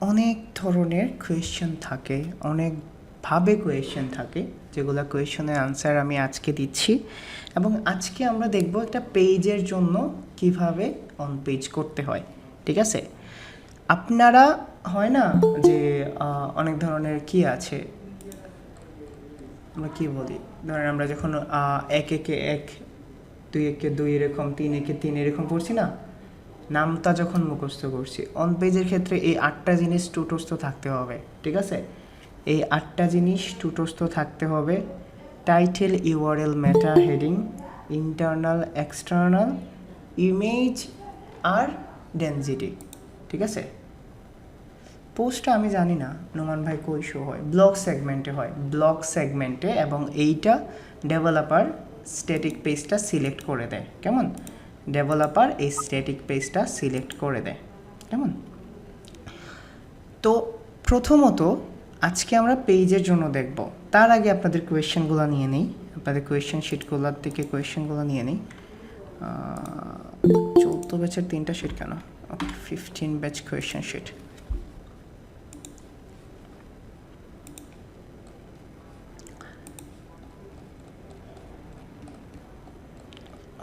অনেক ধরনের কোয়েশ্চেন থাকে, অনেকভাবে কোয়েশ্চেন থাকে, যেগুলো কোয়েশ্চেনের আনসার আমি আজকে দিচ্ছি। এবং আজকে আমরা দেখব একটা পেজের জন্য কিভাবে অন পেজ করতে হয়। ঠিক আছে? আপনারা হয় না যে অনেক ধরনের কি আছে, আমরা কি বলি, ধরেন আমরা যখন 1 2 2 এরকম 3 3 এরকম পড়ছি না, নামটা যখন মুখস্থ করছি, অন পেজের ক্ষেত্রে এই 8টা জিনিস টুটস্থ থাকতে হবে। ঠিক আছে? এই 8টা জিনিস টুটস্থ থাকতে হবে: টাইটেল, ইউআরএল, মেটা, হেডিং, ইন্টারনাল, এক্সটার্নাল, ইমেজ আর ডেনসিটি। ঠিক আছে? পোস্টটা আমি জানি না নোমান ভাই কই শো হয়, ব্লগ সেগমেন্টে হয়, ব্লগ সেগমেন্টে। এবং এইটা ডেভেলপার স্ট্যাটিক পেজটা সিলেক্ট করে দেয়। কেমন? ডেভেলপার এই স্ট্যাটিক পেজটা সিলেক্ট করে দেয়। কেমন? তো প্রথমত আজকে আমরা পেজের জন্য দেখব। তার আগে আপনাদের কোয়েশ্চেনগুলো নিয়ে নিই, আপনাদের কোয়েশ্চেন শিটগুলোর থেকে কোয়েশ্চেনগুলো নিয়ে নিই। 14 ব্যাচের 3টা শিট কেন? ওকে, 15 ব্যাচ কোয়েশ্চেন শিট।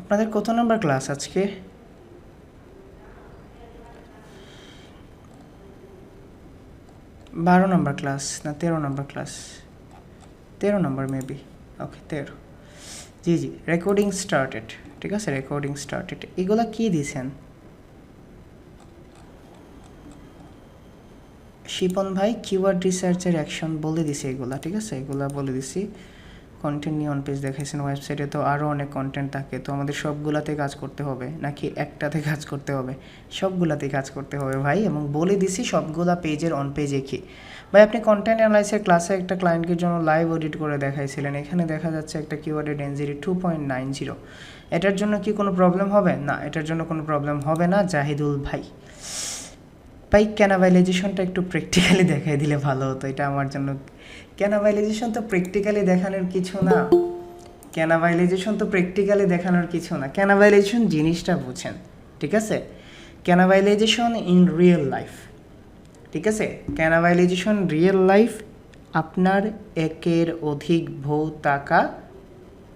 আপনাদের কত নম্বর ক্লাস আজকে? 12 নম্বর ক্লাস না 13 নম্বর ক্লাস? 13 নম্বর মেবি। ওকে, 13। জি জি, রেকর্ডিং স্টার্টেড। ঠিক আছে, রেকর্ডিং স্টার্টেড। এগুলা কি দিয়েছেন শিপন ভাই? কিওয়ার্ড রিসার্চের অ্যাকশন বলে দিছি এগুলা। ঠিক আছে, এগুলা বলে দিছি। কন্টেন্ট নিয়ে অন পেজ দেখাইছেন, ওয়েবসাইটে তো আরও অনেক কন্টেন্ট থাকে, তো আমাদের সবগুলাতে কাজ করতে হবে নাকি একটাতে কাজ করতে হবে? সবগুলাতে কাজ করতে হবে ভাই, এবং বলে দিছি সবগুলা পেজের অন পেজে কি। ভাই আপনি কন্টেন্ট অ্যানালাইসিসের ক্লাসে একটা ক্লায়েন্টের জন্য লাইভ এডিট করে দেখাইছিলেন, এখানে দেখা যাচ্ছে একটা কিওয়ার্ডের ডেনসিটি 2.90। এটার জন্য কি কোনো প্রবলেম হবে? না, এটার জন্য কোনো প্রবলেম হবে না জাহিদুল ভাই। ভাই ক্যানাভাইলাইজেশনটা একটু প্র্যাকটিক্যালি দেখাই দিলে ভালো হতো, এটা আমার জন্য। ক্যানাভাইলাইজেশন তো প্র্যাকটিক্যালি দেখানোর কিছু না, ক্যানাভাইলাইজেশন তো প্র্যাকটিক্যালি দেখানোর কিছু না। ক্যানাভাইলাইজেশন জিনিসটা বুঝেন। ঠিক আছে? ক্যানাভাইলাইজেশন ইন রিয়েল লাইফ। ঠিক আছে? ক্যানাভাইলাইজেশন রিয়েল লাইফ, আপনার একের অধিক বউ টাকা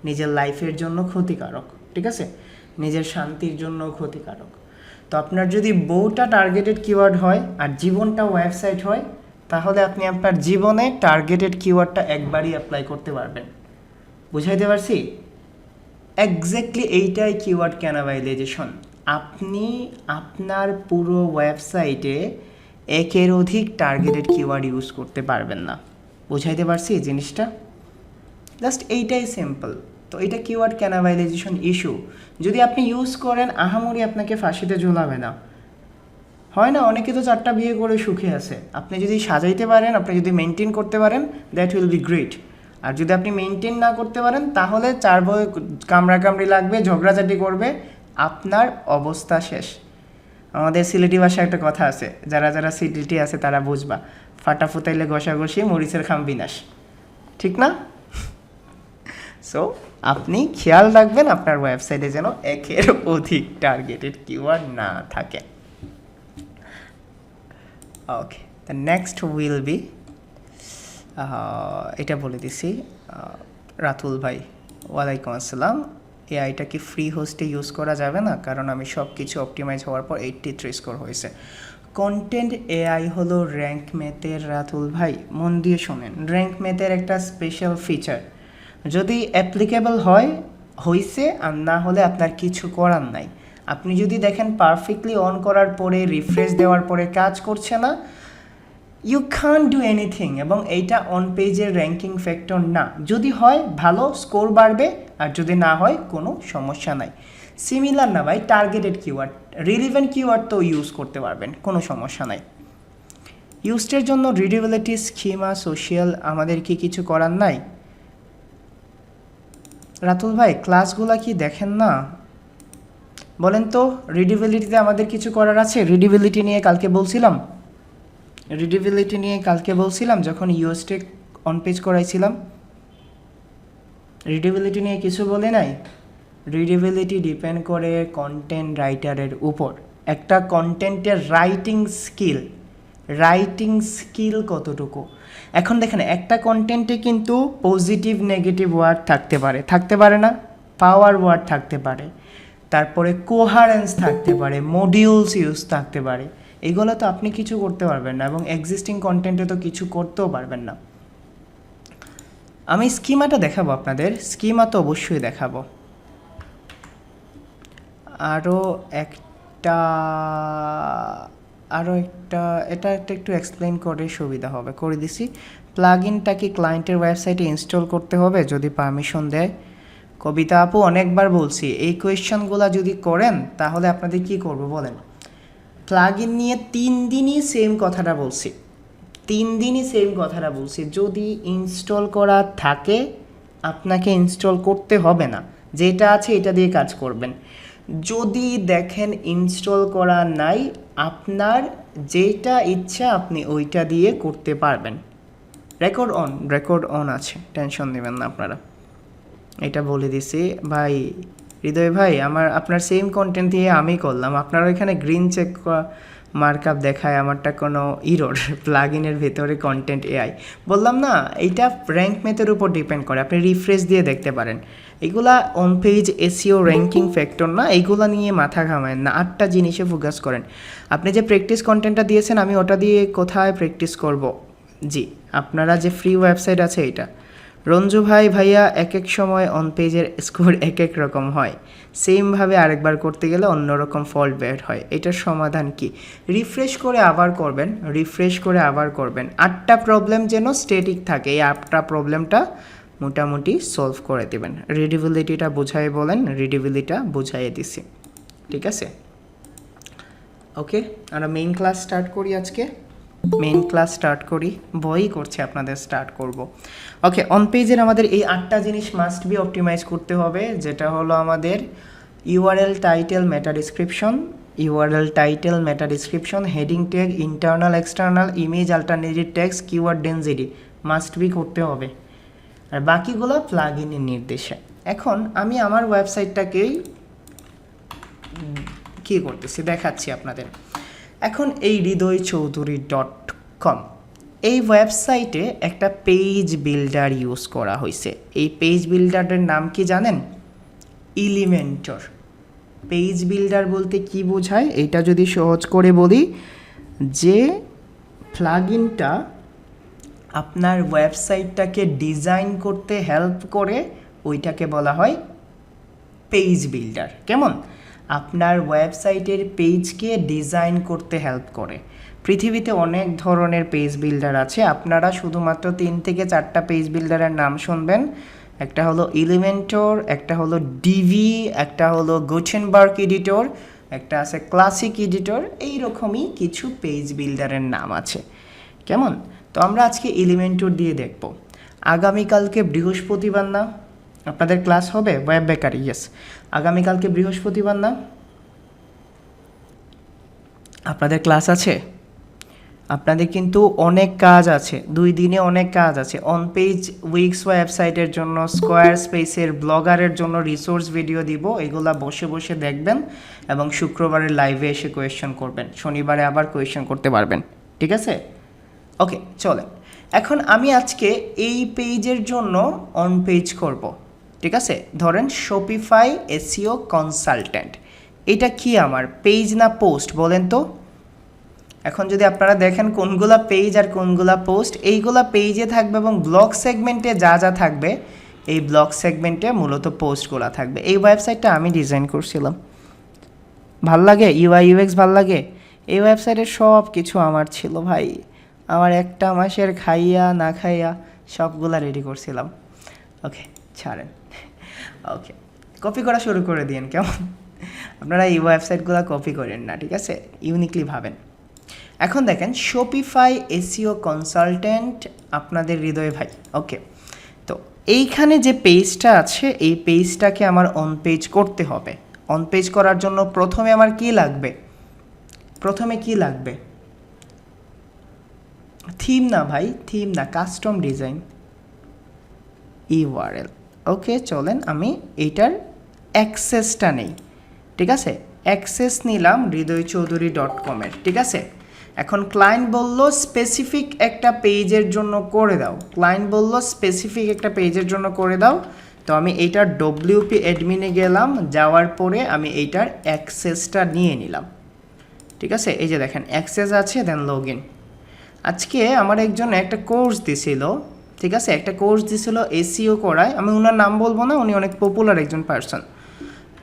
নিজের লাইফের জন্য ক্ষতিকারক। ঠিক আছে? নিজের শান্তির জন্য ক্ষতিকারক। তো আপনার যদি বউটা টার্গেটেড কিওয়ার্ড হয় আর জীবনটা ওয়েবসাইট হয়, তাহলে আপনি আপনার জীবনে টার্গেটেড কিওয়ার্ডটা একবারই অ্যাপ্লাই করতে পারবেন। বুঝাইতে পারছি? এক্স্যাক্টলি এইটাই কিওয়ার্ড ক্যানাভাইলাইজেশন। আপনি আপনার পুরো ওয়েবসাইটে একের অধিক টার্গেটেড কিওয়ার্ড ইউজ করতে পারবেন না। বুঝাইতে পারছি জিনিসটা? জাস্ট এইটাই সিম্পল। তো এটা কিওয়ার্ড ক্যানাভাইলাইজেশন ইস্যু। যদি আপনি ইউজ করেন, আহামরি আপনাকে ফাঁসিতে ঝোলাবে না। হয় না, অনেকে তো 4টা বিয়ে করে সুখে আছে। আপনি যদি সাজাইতে পারেন, আপনি যদি মেনটেন করতে পারেন, দ্যাট উইল বি গ্রেট। আর যদি আপনি মেনটেন না করতে পারেন, তাহলে 4 বই কামড়াকামড়ি লাগবে, ঝগড়াঝাটি করবে, আপনার অবস্থা শেষ। আমাদের সিলেটি ভাষায় একটা কথা আছে, যারা যারা সিলেটি আছে তারা বুঝবা, ফাটা ফুটাইলে ঘষাঘষি, মরিচের খাম বিনাশ। ঠিক না? সো আপনি খেয়াল রাখবেন আপনার ওয়েবসাইটে যেন একের অধিক টার্গেটেড কিওয়ার্ড না থাকে। ওকে, দ্য নেক্সট উইল বি, এটা বলে দিছি, রাতুল ভাই ওয়ালাইকুম আসসালাম। এআইটা কি ফ্রি হোস্টে ইউজ করা যাবে না? কারণ আমি সব কিছু অপটিমাইজ হওয়ার পর 83 স্কোর হয়েছে। কন্টেন্ট এআই হলো র্যাঙ্ক ম্যাথের, রাতুল ভাই মন দিয়ে শোনেন, র্যাঙ্ক ম্যাথের একটা স্পেশাল ফিচার। যদি অ্যাপ্লিকেবল হয় হয়েছে, আর না হলে আপনার কিছু করার নাই। আপনি যদি দেখেন পারফেক্টলি অন করার পরে, রিফ্রেশ দেওয়ার পরে কাজ করছে না, ইউ ক্যান্ট ডু এনিথিং। এবং এইটা অন পেজের র্যাঙ্কিং ফ্যাক্টর না। যদি হয় ভালো, স্কোর বাড়বে, আর যদি না হয় কোনো সমস্যা নাই। সিমিলার না ভাই, টার্গেটেড কিওয়ার্ড, রিলিভেন্ট কিওয়ার্ড তো ইউজ করতে পারবেন, কোনো সমস্যা নাই। ইউজের জন্য রিডেবিলিটি, স্কিমা, সোশ্যাল আমাদের কি কিছু করার নাই? রাতুল ভাই ক্লাসগুলা কি দেখেন না? বলেন তো, রিডেবিলিটিতে আমাদের কিছু করার আছে? রিডেবিলিটি নিয়ে কালকে বলছিলাম যখন ইউএসটেক অন পেজ করাইছিলাম। রিডেবিলিটি নিয়ে কিছু বলে নাই। রিডেবিলিটি ডিপেন্ড করে কন্টেন্ট রাইটারের উপর। একটা কন্টেন্টের রাইটিং স্কিল রাইটিং স্কিল কতটুকু। এখন দেখেন একটা কন্টেন্টে কিন্তু পজিটিভ নেগেটিভ ওয়ার্ড থাকতে পারে না, পাওয়ার ওয়ার্ড থাকতে পারে, তারপরে কোহারেন্স থাকতে পারে, মডিউলস ইউজ থাকতে পারে। এগুলো তো আপনি কিছু করতে পারবেন না এবং এক্সিস্টিং কন্টেন্টে তো কিছু করতেও পারবেন না। আমি স্কিমাটা দেখাবো আপনাদের, স্কিমা তো অবশ্যই দেখাবো। আরও একটা এটা একটু এক্সপ্লেন করে সুবিধা হবে, করে দিছি। প্লাগ ইনটা কি ক্লায়েন্টের ওয়েবসাইটে ইনস্টল করতে হবে যদি পারমিশন দেয়? কবিতা আপু অনেকবার বলছি এই কোয়েশ্চনগুলো যদি করেন তাহলে আপনাদের কি করব বলেন। প্লাগ ইন নিয়ে 3 দিনই সেম কথাটা বলছি, যদি ইনস্টল করা থাকে আপনাকে ইনস্টল করতে হবে না, যেটা আছে এটা দিয়ে কাজ করবেন। যদি দেখেন ইনস্টল করা নাই, আপনার যেটা ইচ্ছা আপনি ওইটা দিয়ে করতে পারবেন। রেকর্ড অন আছে, টেনশন নেবেন না আপনারা। এটা বলে দিছি ভাই, হৃদয় ভাই আপনার সেম কন্টেন্ট দিয়ে আমি করলাম, আপনার ওইখানে গ্রিন চেক মার্কআপ দেখায়, আমারটা কোনো ইরোর প্লাগ ইনের ভেতরে কন্টেন্ট এআই। বললাম না, এইটা র্যাঙ্ক ম্যাথের উপর ডিপেন্ড করে, আপনি রিফ্রেশ দিয়ে দেখতে পারেন। এগুলা on page SEO ranking factor না, এইগুলা নিয়ে মাথা ঘামায়েন না, 8টা জিনিসে ফোকাস করেন। আপনি যে প্র্যাকটিস কন্টেন্টটা দিয়েছেন আমি ওটা দিয়ে কোথায় প্র্যাকটিস করব? জি, আপনারা যে ফ্রি ওয়েবসাইট আছে এটা। রঞ্জু ভাইয়া এক এক সময় অন পেজের স্কোর এক এক রকম হয়, সেমভাবে আরেকবার করতে গেলে অন্যরকম ফল্ট বের হয়, এটার সমাধান কি? রিফ্রেশ করে আবার করবেন। 8টা প্রবলেম যেন স্ট্যাটিক থাকে, এই 8টা প্রবলেমটা মোটামুটি সলভ করে দেবেন। রিডেবিলিটিটা বুঝাই বলেন, রিডেবিলিটিটা বুঝাইয়ে দিছি, ঠিক আছে? ওকে, আমরা মেইন ক্লাস স্টার্ট করি। ভয়ই করছে আপনাদের স্টার্ট করব। ওকে, অন পেজের আমাদের এই 8টা জিনিস মাস্ট বি অপটিমাইজ করতে হবে, যেটা হলো আমাদের URL title meta description, heading tag, internal external, image alternative tags, keyword density must be করতে হবে, আর বাকিগুলো প্লাগ ইনের নির্দেশে। এখন আমি আমার ওয়েবসাইটটাকেই কী করতেছি দেখাচ্ছি আপনাদের। এখন এই hridhoychoudhury.com এই ওয়েবসাইটে একটা পেজ বিল্ডার ইউজ করা হয়েছে। এই পেজ বিল্ডারের নাম কি জানেন? এলিমেন্টর। পেজ বিল্ডার বলতে কি বোঝায়, এটা যদি সহজ করে বলি, যে প্লাগইনটা আপনার ওয়েবসাইটটাকে ডিজাইন করতে হেল্প করে, ওইটাকে বলা হয় পেজ বিল্ডার। কেমন? আপনার ওয়েবসাইটের পেজকে ডিজাইন করতে হেল্প করে। পৃথিবীতে অনেক ধরনের পেজ বিল্ডার আছে, আপনারা শুধুমাত্র 3 থেকে 4টা পেজ বিল্ডারের নাম শুনবেন। একটা হলো এলিমেন্টর, একটা হলো ডিভি, একটা হলো গুটেনবার্গ এডিটর, একটা আছে ক্লাসিক এডিটর, এইরকমই কিছু পেজ বিল্ডারের নাম আছে। কেমন? তো আমরা আজকে এলিমেন্টর দিয়ে দেখব। আগামীকালকে বৃহস্পতিবার না, আপনাদের ক্লাস হবে ওয়েব বেকারি? ইয়েস, আগামীকালকে বৃহস্পতিবার না, আপনাদের ক্লাস আছে? আপনাদের কিন্তু অনেক কাজ আছে, 2 দিনে অনেক কাজ আছে। অন পেজ উইক্স ওয়েবসাইটের জন্য, স্কোয়ার স্পেসের ব্লগারের জন্য রিসোর্স ভিডিও দিব, এগুলা বসে বসে দেখবেন এবং শুক্রবারের লাইভে এসে কোয়েশ্চেন করবেন, শনিবারে আবার কোয়েশ্চেন করতে পারবেন, ঠিক আছে? ওকে, চলেন। এখন আমি আজকে এই পেজের জন্য অন পেজ করব, ঠিক আছে? ধরেন শপিফাই এসইও কনসালটেন্ট, এটা কি আমার পেজ না পোস্ট বলেন তো? এখন যদি আপনারা দেখেন কোনগুলা পেজ আর কোনগুলা পোস্ট, এইগুলা পেজে থাকবে এবং ব্লগ সেগমেন্টে যা থাকবে, এই ব্লগ সেগমেন্টে মূলত পোস্টগুলো থাকবে। এই ওয়েবসাইটটা আমি ডিজাইন করছিলাম, ভাল লাগে, ইউআই ইউএক্স ভাল লাগে। এই ওয়েবসাইটের সব কিছু আমার ছিল ভাই, আমার একটা মাসের খাইয়া না খাইয়া সবগুলা রেডি করছিলাম। ওকে, ছাড়েন। ওকে, কপি করা শুরু করে দিন, কেমন? আপনারা এই ওয়েবসাইটগুলো কপি করেন না, ঠিক আছে? ইউনিকলি ভাবেন। এখন দেখেন শপিফাই এসইও কনসালটেন্ট, আপনাদের হৃদয় ভাই। ওকে, তো এইখানে যে পেজটা আছে, এই পেজটাকে আমার অন পেজ করতে হবে। অন পেজ করার জন্য প্রথমে আমার কি লাগবে? থিম না ভাই, থিম না, কাস্টম ডিজাইন, ইউআরএল। ওকে, চলেন আমি এইটার অ্যাক্সেসটা নেই, ঠিক আছে? অ্যাক্সেস নিলাম hridhoychoudhury.com-এর, ঠিক আছে? এখন ক্লায়েন্ট বলল স্পেসিফিক একটা পেজের জন্য করে দাও, ক্লায়েন্ট বলল স্পেসিফিক একটা পেজের জন্য করে দাও। তো আমি এইটার ডব্লিউপি অ্যাডমিনে গেলাম, যাওয়ার পরে আমি এইটার অ্যাক্সেসটা নিয়ে নিলাম। ঠিক আছে, এই যে দেখেন অ্যাক্সেস আছে, দেন লগ ইন। আজকে আমার একজন একটা কোর্স দিছিল, ঠিক আছে, একটা কোর্স দিছিল এসইও করায়, আমি ওনার নাম বলবো না, উনি অনেক পপুলার একজন পার্সন।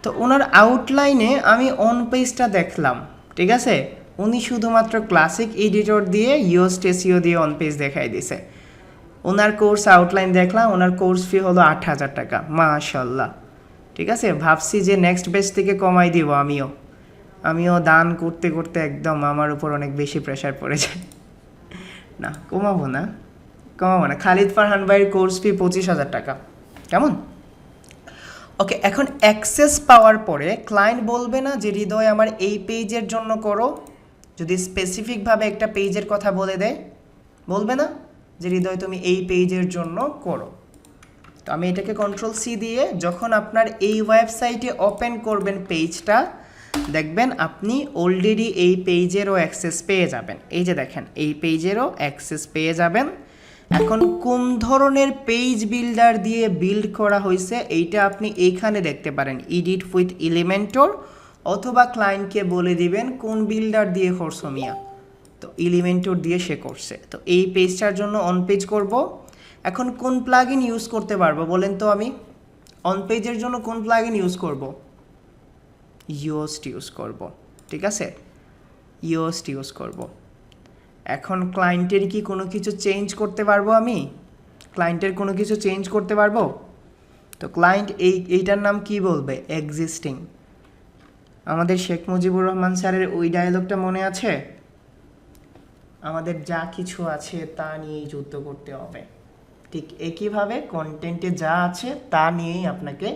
তো ওনার আউটলাইনে আমি অন পেজটা দেখলাম, ঠিক আছে, উনি শুধুমাত্র ক্লাসিক এডিটর দিয়ে ইয়োস্ট এসইও দিয়ে অন পেজ দেখাই দিছে। ওনার কোর্স আউটলাইন দেখলাম, ওনার কোর্স ফি হলো 8,000 টাকা। মাশাল্লাহ, ঠিক আছে, ভাবছি যে নেক্সট বেচ থেকে কমাই দিব। আমিও দান করতে করতে একদম আমার উপর অনেক বেশি প্রেশার পড়ে যায়। না কমাবো না। খালিদ ফারহান ভাইয়ের কোর্স ফি 25,000 টাকা। কেমন? ওকে, এখন অ্যাক্সেস পাওয়ার পরে ক্লায়েন্ট বলবে না যে হৃদয় আমার এই পেজের জন্য করো, যদি স্পেসিফিকভাবে একটা পেজের কথা বলে দেয়, বলবে না যে হৃদয় তুমি এই পেজের জন্য করো। তো আমি এটাকে কন্ট্রোল সি দিয়ে যখন আপনার এই ওয়েবসাইটে ওপেন করবেন পেজটা, দেখবেন আপনি অলরেডি এই পেজেরও অ্যাক্সেস পেয়ে যাবেন। এই যে দেখেন এই পেজেরও অ্যাক্সেস পেয়ে যাবেন। এখন কোন ধরনের পেজ বিল্ডার দিয়ে বিল্ড করা হয়েছে এইটা আপনি এইখানে দেখতে পারেন, এডিট উইথ এলিমেন্টর, অথবা ক্লায়েন্টকে বলে দিবেন কোন বিল্ডার দিয়ে করছো মিয়া, তো এলিমেন্টর দিয়ে সে করছে। তো এই পেজটার জন্য অন পেজ করব। এখন কোন প্লাগইন ইউজ করতে পারবো বলেন তো? আমি অন পেজের জন্য কোন প্লাগইন ইউজ করব? ইয়োস্ট ইউজ করব, ঠিক আছে, ইয়োস্ট ইউজ করব। এখন ক্লায়েন্টের কি কোনো কিছু চেঞ্জ করতে পারবো? আমি ক্লায়েন্টের কোনো কিছু চেঞ্জ করতে পারবো? তো ক্লায়েন্ট এইটার নাম কি বলবে? এক্সিস্টিং। আমাদের শেখ মুজিবুর রহমান স্যারের ওই ডায়লগটা মনে আছে? আমাদের যা কিছু আছে তা নিয়েই যুদ্ধ করতে হবে। ঠিক একইভাবে কন্টেন্টে যা আছে তা নিয়েই আপনাকে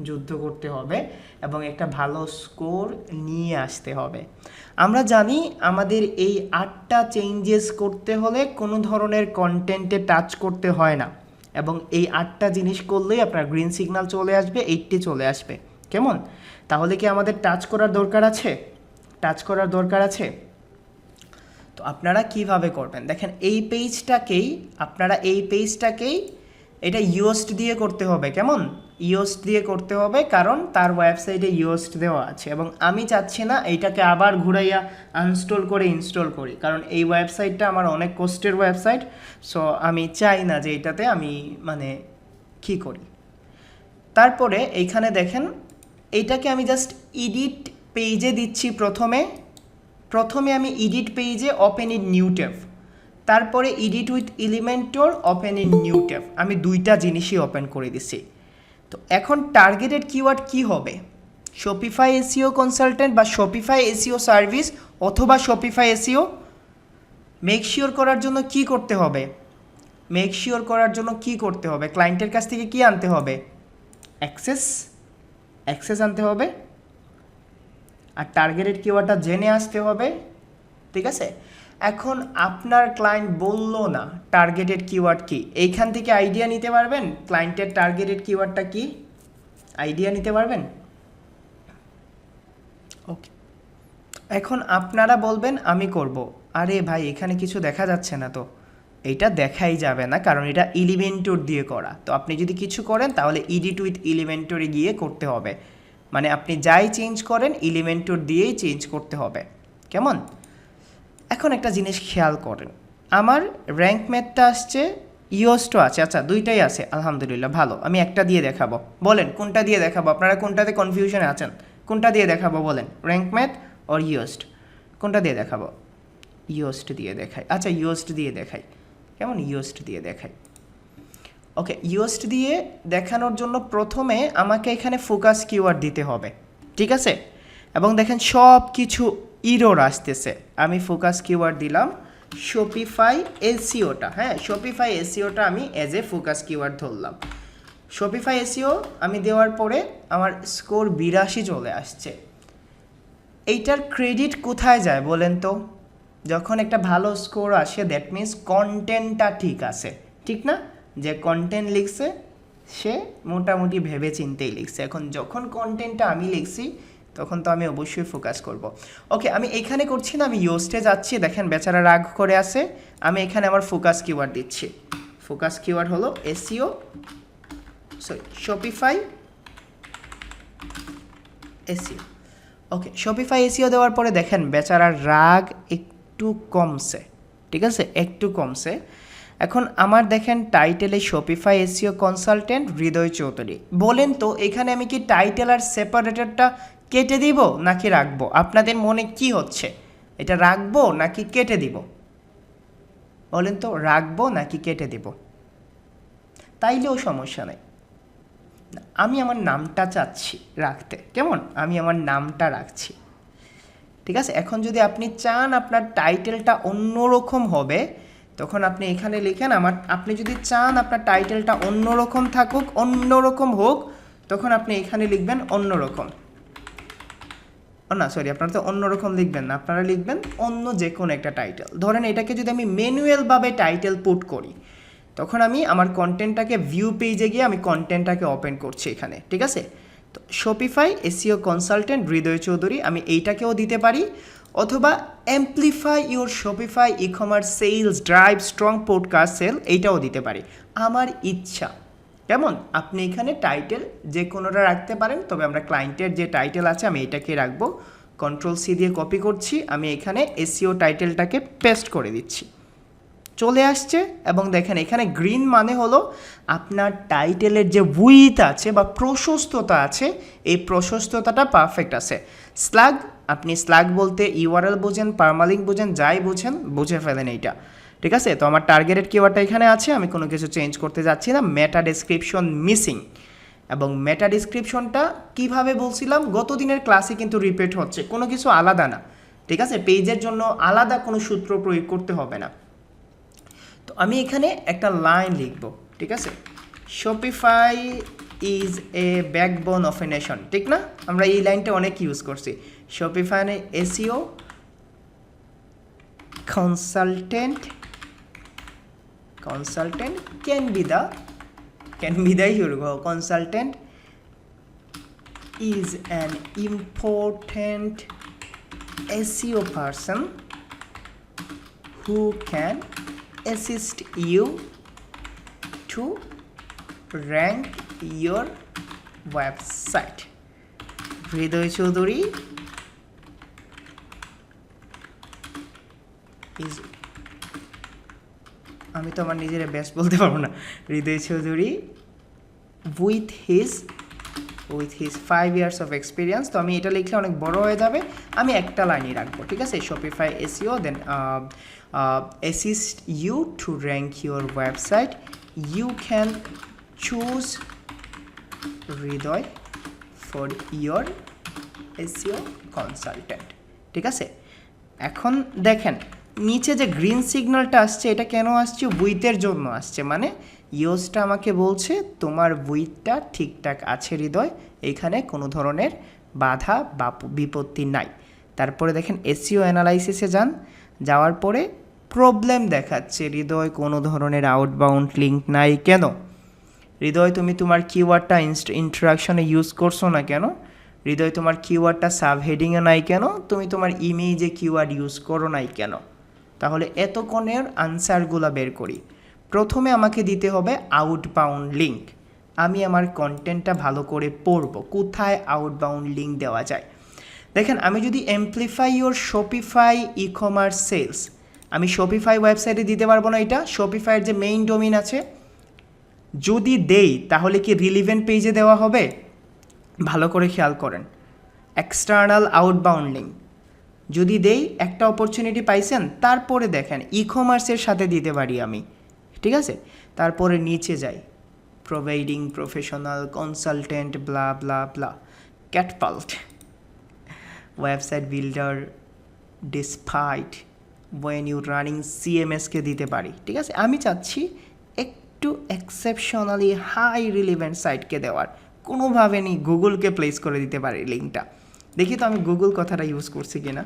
যুদ্ধ করতে হবে এবং একটা ভালো স্কোর নিয়ে আসতে হবে। আমরা জানি আমাদের এই 8টা চেঞ্জেস করতে হলে কোনো ধরনের কন্টেন্টে টাচ করতে হয় না, এবং এই 8টা জিনিস করলেই আপনার গ্রিন সিগন্যাল চলে আসবে, 80 চলে আসবে। কেমন? তাহলে কি আমাদের টাচ করার দরকার আছে? টাচ করার দরকার আছে। তো আপনারা কিভাবে করবেন দেখেন, এই পেজটাকেই এটা ইয়োস্ট দিয়ে করতে হবে। কেমন? ইয়োস্ট দিয়ে করতে হবে, কারণ তার ওয়েবসাইটে ইয়োস্ট দেওয়া আছে, এবং আমি চাচ্ছি না এইটাকে আবার ঘুরাইয়া আনস্টল করে ইনস্টল করি, কারণ এই ওয়েবসাইটটা আমার অনেক কষ্টের ওয়েবসাইট। সো আমি চাই না যে এটাতে আমি কি করি। তারপরে এইখানে দেখেন এইটাকে আমি জাস্ট এডিট পেজে দিচ্ছি। প্রথমে আমি এডিট পেজে ওপেন ইন নিউ ট্যাব, তারপরে edit with Elementor open in new tab, আমি দুইটা জিনিসই ওপেন করে দিচ্ছি। তো এখন টার্গেটেড কিওয়ার্ড কি হবে? শপিফাই এসইও কনসালটেন্ট বা শপিফাই এসইও সার্ভিস অথবা শপিফাই এসইও। মেক শিওর করার জন্য কি করতে হবে? ক্লায়েন্টের কাছ থেকে কি আনতে হবে? অ্যাক্সেস আনতে হবে, আর টার্গেটেড কিওয়ার্ডটা জেনে আসতে হবে। ঠিক আছে, এখন আপনার ক্লায়েন্ট বলল না টার্গেটেড কিওয়ার্ড কি, এইখান থেকে আইডিয়া নিতে পারবেন ক্লায়েন্টের টার্গেটেড কিওয়ার্ডটা কি, আইডিয়া নিতে পারবেন। ওকে, এখন আপনারা বলবেন আমি করব। আরে ভাই এখানে কিছু দেখা যাচ্ছে না, তো এইটা দেখাই যাবে না, কারণ এটা এলিমেন্টর দিয়ে করা। তো আপনি যদি কিছু করেন তাহলে এডিট উইথ এলিমেন্টরে গিয়ে করতে হবে, মানে আপনি যাই চেঞ্জ করেন এলিমেন্টর দিয়েই চেঞ্জ করতে হবে। কেমন? এখন একটা জিনিস খেয়াল করেন, আমার র্যাঙ্ক ম্যাথটা আসছে, ইয়োস্টও আছে, আচ্ছা দুইটাই আছে, আলহামদুলিল্লাহ ভালো। আমি একটা দিয়ে দেখাবো, বলেন কোনটা দিয়ে দেখাবো? আপনারা কোনটাতে কনফিউশনে আছেন? কোনটা দিয়ে দেখাবো বলেন, র্যাঙ্ক ম্যাথ অর ইয়োস্ট? কোনটা দিয়ে দেখাবো? ইয়োস্ট দিয়ে দেখাই। আচ্ছা ইয়োস্ট দিয়ে দেখাই। কেমন? ইয়োস্ট দিয়ে দেখাই। ওকে, ইয়োস্ট দিয়ে দেখানোর জন্য প্রথমে আমাকে এখানে ফোকাস কিওয়ার্ড দিতে হবে, ঠিক আছে? এবং দেখেন সব কিছু ইরর আসতেছে। আমি ফোকাস কিওয়ার্ড দিলাম শপিফাই এসইওটা, হ্যাঁ শপিফাই এসইওটা আমি এজ এ ফোকাস কিওয়ার্ড ধরলাম। শপিফাই এসইও আমি দেওয়ার পরে আমার স্কোর 82 চলে আসছে। এইটার ক্রেডিট কোথায় যায় বলেন তো? যখন একটা ভালো স্কোর আসে দ্যাট মিনস কন্টেন্টটা ঠিক আছে, ঠিক না? যে কন্টেন্ট লিখছে সে মোটামুটি ভেবে চিন্তেই লিখছে। এখন যখন কন্টেন্টটা আমি লিখছি তখন তো আমি অবশ্যই ফোকাস করব। ওকে, আমি এখানে করছি না, আমি ইউজটে যাচ্ছি। দেখেন বেচারা রাগ করে আছে, আমি এখানে আমার ফোকাস কিওয়ার্ড দিচ্ছি। ফোকাস কিওয়ার্ড হলো এসইও, সরি শপিফাই এসইও। ওকে, শপিফাই এসইও দেওয়ার পরে দেখেন বেচারার রাগ একটু কমছে, ঠিক আছে, একটু কমছে। এখন আমার দেখেন টাইটেলে Shopify SEO consultant Hridoy Chowdhury. বলেন তো এখানে আমি কি টাইটেল আর সেপারেটরটা কেটে দিব নাকি রাখবো? আপনাদের মনে কি হচ্ছে, এটা রাখবো নাকি কেটে দিব? বলেন তো, রাখবো নাকি কেটে দিব? তাইলেও সমস্যা নেই, আমি আমার নামটা চাচ্ছি রাখতে। কেমন, আমি আমার নামটা রাখছি, ঠিক আছে। এখন যদি আপনি চান আপনার টাইটেলটা অন্যরকম হবে, তখন আপনি এখানে লিখেন আপনি যদি চান আপনার টাইটেলটা অন্যরকম থাকুক, অন্যরকম হোক, তখন আপনি এখানে লিখবেন অন্যরকম। না সরি, আপনারা তো অন্যরকম লিখবেন না, আপনারা লিখবেন অন্য যে কোনো একটা টাইটেল। ধরেন এটাকে যদি আমি ম্যানুয়ালভাবে টাইটেল পুট করি, তখন আমি আমার কন্টেন্টটাকে ভিউ পেজে গিয়ে আমি কন্টেন্টটাকে ওপেন করছি এখানে, ঠিক আছে। তো Shopify SEO consultant Hridoy Chowdhury আমি এইটাকেও দিতে পারি, অথবা amplify your Shopify ecommerce sales drive strong podcast sell, এইটাও দিতে পারি, আমার ইচ্ছা। কেমন, আপনি এখানে টাইটেল যে কোনোটা রাখতে পারেন, তবে আমরা ক্লায়েন্টের যে টাইটেল আছে আমি এটাকে রাখবো। কন্ট্রোল সি দিয়ে কপি করছি, আমি এখানে এসইও টাইটেলটাকে পেস্ট করে দিচ্ছি, চলে আসছে। এবং দেখেন এখানে গ্রিন মানে হলো আপনার টাইটেলের যে উইথ আছে বা প্রশস্ততা আছে, এই প্রশস্ততাটা পারফেক্ট আছে। স্ল্যাগ, আপনি স্ল্যাগ বলতে ইউআরএল বোঝেন, পারমালিঙ্ক বোঝেন, যাই বুঝেন বুঝে ফেলেন এইটা, ঠিক আছে। তো আমার টার্গেটেড কিওয়ার্ডটা এখানে আছে, আমি কোনো কিছু চেঞ্জ করতে যাচ্ছি না। মেটা ডেসক্রিপশন মিসিং, এবং মেটা ডেসক্রিপশনটা কীভাবে বলছিলাম গত দিনের ক্লাসে কিন্তু রিপিট হচ্ছে, কোনো কিছু আলাদা না, ঠিক আছে। পেজের জন্য আলাদা কোনো সূত্র প্রয়োগ করতে হবে না। তো আমি এখানে একটা লাইন লিখব, ঠিক আছে। Shopify is a backbone of a nation, ঠিক না? আমরা এই লাইনটা অনেক ইউজ করছি। Shopify SEO consultant can be the consultant is an important SEO person who can assist you to rank your website. Hridoy Chowdhury is, আমি তো আমার নিজের বেস্ট বলতে পারবো না, Hridoy Chowdhury with his 5 years of experience। তো আমি এটা লিখলে অনেক বড় হয়ে যাবে, আমি একটা লাইনই রাখবো, ঠিক আছে। শপিফাই এসইও দেন assist you to rank your website, you can choose Hridoy for your SEO consultant, ঠিক আছে। এখন দেখেন নিচে যে গ্রিন সিগন্যালটা আসছে, এটা কেন আসছে? উইথের জন্য আসছে, মানে ইউজটা আমাকে বলছে তোমার উইথটা ঠিকঠাক আছে হৃদয়, এখানে কোনো ধরনের বাধা বা বিপত্তি নাই। তারপরে দেখেন এসইও অ্যানালাইসিসে যাওয়ার পরে প্রবলেম দেখাচ্ছে, হৃদয় কোনো ধরনের আউটবাউন্ড লিঙ্ক নাই কেন? হৃদয় তুমি তোমার কিওয়ার্ডটা ইন্ট্রোডাকশনে ইউজ করছো না কেন? হৃদয় তোমার কিওয়ার্ডটা সাবহেডিংয়ে নাই কেন? তুমি তোমার ইমেজে কিওয়ার্ড ইউজ করো নাই কেন? তাহলে এতক্ষণের আনসারগুলো বের করি। প্রথমে আমাকে দিতে হবে আউটবাউন্ড লিঙ্ক। আমি আমার কন্টেন্টটা ভালো করে পড়ব, কোথায় আউটবাউন্ড লিঙ্ক দেওয়া যায়। দেখেন আমি যদি amplify your Shopify ecommerce sales, আমি শপিফাই ওয়েবসাইটে দিতে পারবো না। এটা শপিফাইয়ের যে মেইন ডোমেইন আছে, যদি দেই তাহলে কি রিলিভেন্ট পেজে দেওয়া হবে? ভালো করে খেয়াল করেন, এক্সটার্নাল আউটবাউন্ড লিঙ্ক যদি দেই, একটা অপরচুনিটি পাইছেন, তারপরে দেখেন ই কমার্সের সাথে দিতে পারি আমি, ঠিক আছে। তারপরে নিচে যাই, providing professional consultant blah blah blah, catapult website builder despite when you running সিএমএসকে দিতে পারি, ঠিক আছে। আমি চাচ্ছি একটু এক্সেপশনালি হাই রিলিভেন্ট সাইটকে দেওয়ার, কোনোভাবে নেই গুগলকে প্লেস করে দিতে পারি লিঙ্কটা। দেখি তো আমি গুগল কথাটা ইউজ করছি কিনা।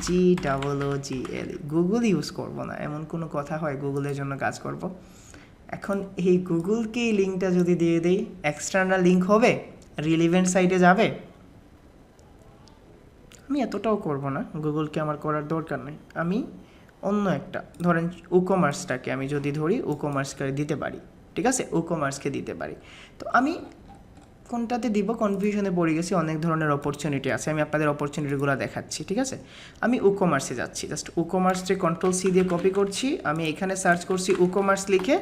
GOOGLE, গুগল ইউজ করব না, এমন কোনো কথা হয়? গুগলের জন্য কাজ করব। এখন এই গুগলকে এই লিঙ্কটা যদি দিয়ে দেই, এক্সটার্নাল লিঙ্ক হবে, রিলিভেন্ট সাইটে যাবে? আমি এতটাও করব না, গুগলকে আমার করার দরকার নেই। আমি অন্য একটা ধরেন উকমার্সটাকে আমি যদি ধরি, উকমার্সকে দিতে পারি, ঠিক আছে, উকমার্সকে দিতে পারি। তো আমি কোনটাতে দিব কনফিউশনে পড়ে গেছি, অনেক ধরনের অপরচুনিটি আছে, আমি আপনাদের অপরচুনিটিগুলো দেখাচ্ছি, ঠিক আছে। আমি উকমার্সে যাচ্ছি, জাস্ট উকমার্সে কন্ট্রোল-C দিয়ে কপি করছি, আমি এখানে সার্চ করছি উকমার্স লিখে,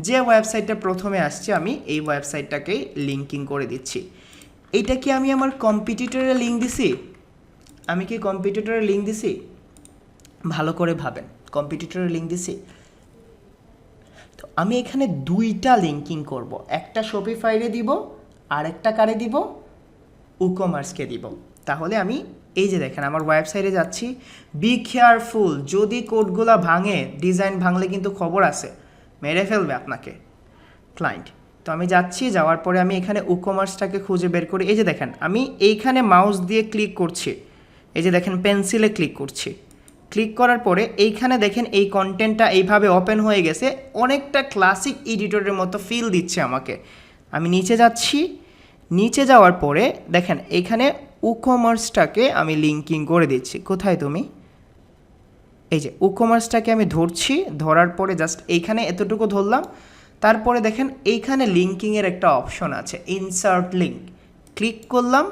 যে ওয়েবসাইটটা প্রথমে আসছে আমি এই ওয়েবসাইটটাকেই লিঙ্কিং করে দিচ্ছি। এইটা কি আমি আমার কম্পিটিটরের লিঙ্ক দিছি? আমি কি কম্পিটিটরের লিঙ্ক দিছি? ভালো করে ভাবেন, কম্পিটিটরের লিঙ্ক দিছি? তো আমি এখানে দুইটা লিঙ্কিং করব, একটা শপিফাইরে দিব আর একটা কারে দিব, উকমার্সকে দিব। তাহলে আমি এই যে দেখেন আমার ওয়েবসাইটে যাচ্ছি, বি কেয়ারফুল, যদি কোডগুলো ভাঙে, ডিজাইন ভাঙলে কিন্তু খবর আছে, মেরে ফেলবে আপনাকে ক্লায়েন্ট। তো আমি যাচ্ছি, যাওয়ার পরে আমি এখানে উকমার্সটাকে খুঁজে বের করি। এই যে দেখেন আমি এইখানে মাউস দিয়ে ক্লিক করছি, এই যে দেখেন পেন্সিলে ক্লিক করছি, ক্লিক করার পরে এইখানে দেখেন এই কন্টেন্টটা এইভাবে ওপেন হয়ে গেছে, অনেকটা ক্লাসিক এডিটরের মতো ফিল দিচ্ছে আমাকে। আমি নিচে যাচ্ছি, নিচে যাওয়ার পরে দেখেন এখানে উকমার্সটাকে আমি লিঙ্কিং করে দিচ্ছি। কোথায় তুমি? এই যে উকমার্সটাকে আমি ধরছি, ধরার পরে জাস্ট এইখানে এতটুকু ধরলাম, তারপরে দেখেন এইখানে লিঙ্কিংয়ের একটা অপশন আছে, ইনসার্ট লিঙ্ক, ক্লিক করলাম,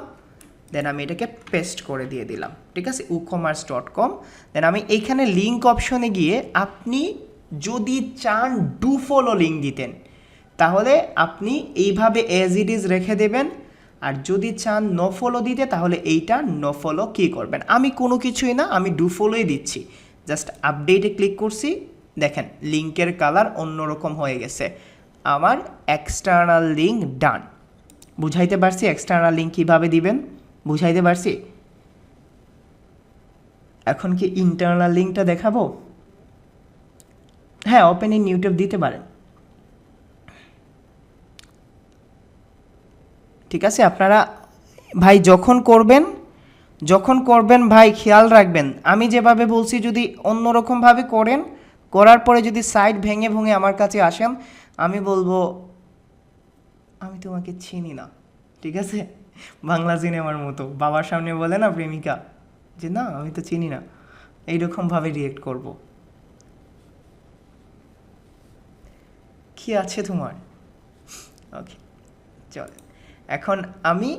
দেন আমি এটাকে পেস্ট করে দিয়ে দিলাম, ঠিক আছে, ucommerce.com। দেন আমি এইখানে লিঙ্ক অপশনে গিয়ে আপনি যদি চান ডু ফলো লিঙ্ক দিতেন, তাহলে আপনি এইভাবে এজ ইট ইজ রেখে দেবেন, আর যদি চান নো ফলো দিতে, তাহলে এইটা নো ফলো কী করবেন। আমি কোনো কিছুই না, আমি ডু ফলোই দিচ্ছি, জাস্ট আপডেটে ক্লিক করছি, দেখেন লিঙ্কের কালার অন্যরকম হয়ে গেছে, আমার এক্সটার্নাল লিঙ্ক ডান। বুঝাইতে পারছি এক্সটার্নাল লিঙ্ক কীভাবে দিবেন? বুঝাইতে পারছি? এখন কি ইন্টারনাল লিঙ্কটা দেখাবো? হ্যাঁ, ওপেন ইন ইউটিউব দিতে পারেন, ঠিক আছে। আপনারা ভাই যখন করবেন ভাই খেয়াল রাখবেন, আমি যেভাবে বলছি যদি অন্যরকমভাবে করেন, করার পরে যদি সাইট ভেঙে ভেঙে আমার কাছে আসেন, আমি বলবো আমি তোমাকে চিনি না, ঠিক আছে। বাংলা সিনেমার মতো বাবার সামনে বলে না প্রেমিকা যে না আমি তো চিনি না, এইরকমভাবে রিয়েক্ট করব। কি আছে তোমার? ওকে, চল। এখন আমি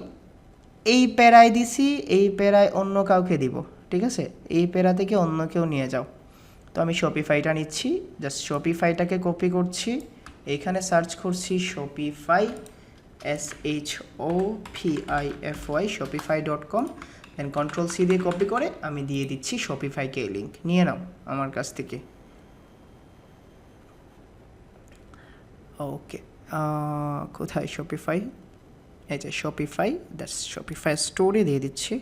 এই প্যারায় দিছি, এই প্যারায় অন্য কাউকে দিব, ঠিক আছে, এই প্যারা থেকে অন্য কেউ নিয়ে যাও। তো আমি শপিফাইটা নিচ্ছি, জাস্ট শপিফাইটাকে কপি করছি, এইখানে সার্চ করছি শপিফাই, SHOPIFY, shopify.com, দেন কন্ট্রোল-C দিয়ে কপি করে আমি দিয়ে দিচ্ছি শপিফাইকে এই লিঙ্ক, নিয়ে নাও আমার কাছ থেকে। ওকে, কোথায় শপিফাই? এই যে শপিফাই, দ্যাটস শপিফাই স্টোরে দিয়ে দিচ্ছি।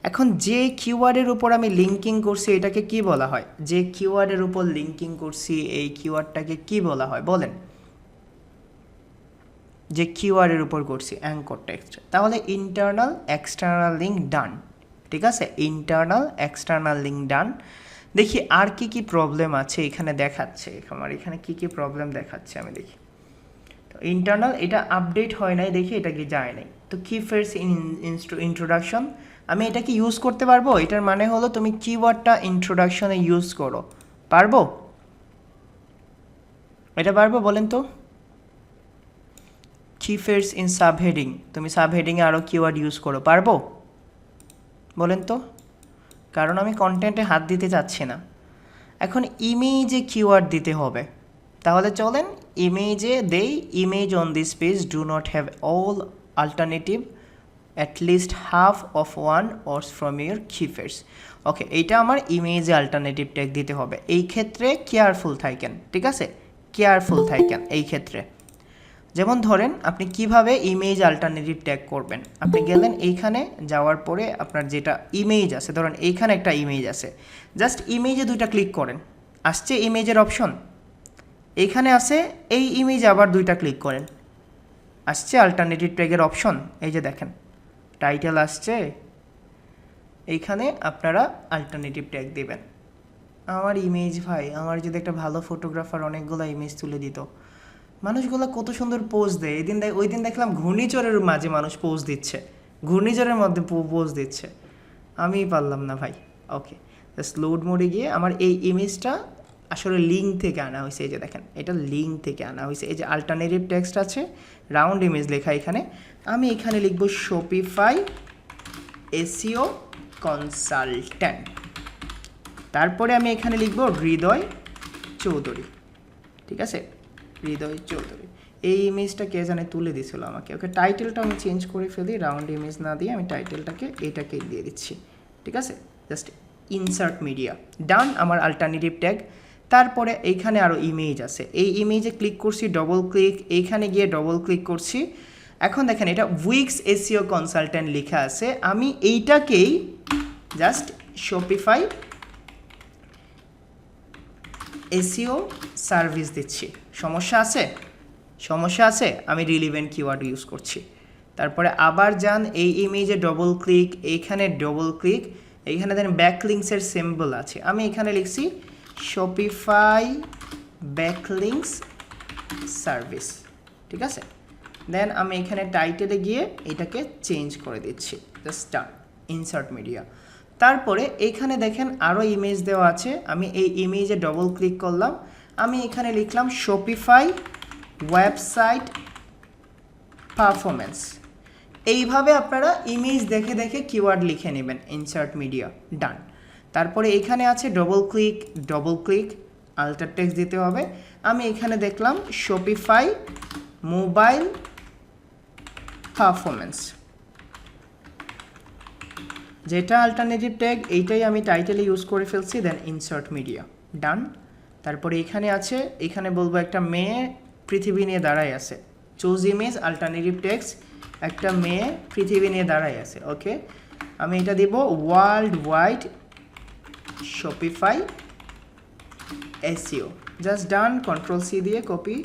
এখন যে কিওয়ার্ডের উপর আমি লিঙ্কিং করছি এটাকে কি বলা হয়? যে কিওয়ার্ডের উপর লিঙ্কিং করছি এই কিওয়ার্ডটাকে কি বলা হয় বলেন? যে কিওয়ার্ডের উপর করছি অ্যাঙ্কর টেক্সট, তাহলে ইন্টারনাল এক্সটার্নাল লিঙ্ক ডান, ঠিক আছে, ইন্টারনাল এক্সটার্নাল লিঙ্ক ডান। দেখি আর কি কি প্রবলেম আছে এখানে দেখাচ্ছে, আমার এখানে কি কি প্রবলেম দেখাচ্ছে আমি দেখি। তো ইন্টারনাল এটা আপডেট হয় নাই, দেখি এটা কি যায় নাই। তো কিফ্রেজ ইন্ট্রোডাকশন, আমি এটা কি ইউজ করতে পারবো? এটার মানে হলো তুমি কিওয়ার্ডটা ইন্ট্রোডাকশনে ইউজ করো, পারবো? এটা পারবো বলেন তো? কিফ্রেজ ইন সাবহেডিং, তুমি সাবহেডিংয়ে আরও কিওয়ার্ড ইউজ করো, পারবো বলেন তো? কারণ আমি কন্টেন্টে হাত দিতে চাচ্ছি না। এখন ইমেজে কিওয়ার্ড দিতে হবে, তাহলে চলেন ইমেজে দেই, image on this page do not have all alternative at least half of one or from your keyphrase. Okay, এইটা আমার ইমেজে অল্টারনেটিভ ট্যাগ দিতে হবে, এই ক্ষেত্রে কেয়ারফুল থাকেন, ঠিক আছে, কেয়ারফুল থাকেন এই ক্ষেত্রে। যেমন ধরেন আপনি কিভাবে ইমেজ অল্টারনেটিভ ট্যাগ করবেন, আপনি গেলেন এইখানে, যাওয়ার পরে আপনার যেটা ইমেজ আছে, ধরেন এইখানে একটা ইমেজ আছে, জাস্ট ইমেজে দুইটা ক্লিক করেন, আসছে ইমেজের অপশন, এইখানে আছে এই ইমেজে আবার দুইটা ক্লিক করেন, আসছে অল্টারনেটিভ ট্যাগের অপশন, এই যে দেখেন টাইটেল আসছে, এইখানে আপনারা অল্টারনেটিভ ট্যাগ দেবেন। আমার ইমেজ ভাই, আমার যদি একটা ভালো ফটোগ্রাফার অনেকগুলো ইমেজ তুলে দিত, মানুষগুলো কত সুন্দর পোজ দেয়, ওই দিন দেখলাম ঘূর্ণিঝড়ের মাঝে মানুষ পোজ দিচ্ছে, ঘূর্ণিঝড়ের মধ্যে পোজ দিচ্ছে, আমি পারলাম না ভাই। ওকে, জাস্ট লোড মোডে গিয়ে আমার এই ইমেজটা আসলে লিঙ্ক থেকে আনা হয়েছে। এই যে দেখেন, এটা লিঙ্ক থেকে আনা হয়েছে। এই যে অল্টারনেটিভ টেক্সট আছে, রাউন্ড ইমেজ লেখা এখানে, আমি এখানে লিখব শপিফাই এসইও কনসালট্যান্ট। তারপরে আমি এখানে লিখব হৃদয় চৌধুরী, ঠিক আছে, হৃদয় চৌধুরী। এই ইমেজটা কে জানে তুলে দিছিল আমাকে। ওকে, টাইটেলটা আমি চেঞ্জ করে ফেলি, রাউন্ড ইমেজ না দিয়ে আমি টাইটেলটাকে এটাকে দিয়ে দিচ্ছি, ঠিক আছে। জাস্ট ইনসার্ট মিডিয়া, ডান, আমার অল্টারনেটিভ ট্যাগ। তারপরে এইখানে আরও ইমেজ আছে, এই ইমেজে ক্লিক করছি, ডবল ক্লিক, এইখানে গিয়ে ডবল ক্লিক করছি। এখন দেখেন এটা উইক্স এসইও কনসালট্যান্ট লেখা আছে, আমি এইটাকেই জাস্ট শপিফাই এসইও সার্ভিস দিচ্ছি। সমস্যা আছে? সমস্যা আছে? আমি রিলিভেন্ট কিওয়ার্ড ইউজ করছি। তারপরে আবার যান, এই ইমেজে ডবল ক্লিক, এইখানে ডবল ক্লিক, এইখানে দেন ব্যাকলিংসের সিম্বল আছে, আমি এখানে লিখছি শপিফাই ব্যাকলিংস সার্ভিস, ঠিক আছে। দেন আমি এখানে টাইটেলে গিয়ে এটাকে চেঞ্জ করে দিচ্ছি, জাস্ট ডান, ইনসার্ট মিডিয়া। তারপরে এইখানে দেখেন আরও ইমেজ দেওয়া আছে, আমি এই ইমেজে ডবল ক্লিক করলাম, আমি এখানে লিখলাম শপিফাই ওয়েবসাইট পারফরমেন্স। এইভাবে আপনারা ইমেজ দেখে দেখে কিওয়ার্ড লিখে নেবেন, ইনসার্ট মিডিয়া, ডান। তারপরে এখানে আছে ডবল ক্লিক, আল্টার টেক্সট দিতে হবে, আমি এখানে দেখলাম শপিফাই মোবাইল পারফরমেন্স, যেটা অল্টারনেটিভ ট্যাগ, এইটাই আমি টাইটেলে ইউজ করে ফেলছি, দেন ইনসার্ট মিডিয়া, ডান। তারপরে এখানে আছে, এখানে বলবো একটা মেয়ে পৃথিবী নিয়ে দাঁড়ায় আছে, চুজ ইমেজ অল্টারনেটিভ টেক্সট, একটা মেয়ে পৃথিবী নিয়ে দাঁড়ায় আছে। ওকে, আমি এটা দিব world wide Shopify SEO, just done, control C দিয়ে কপি,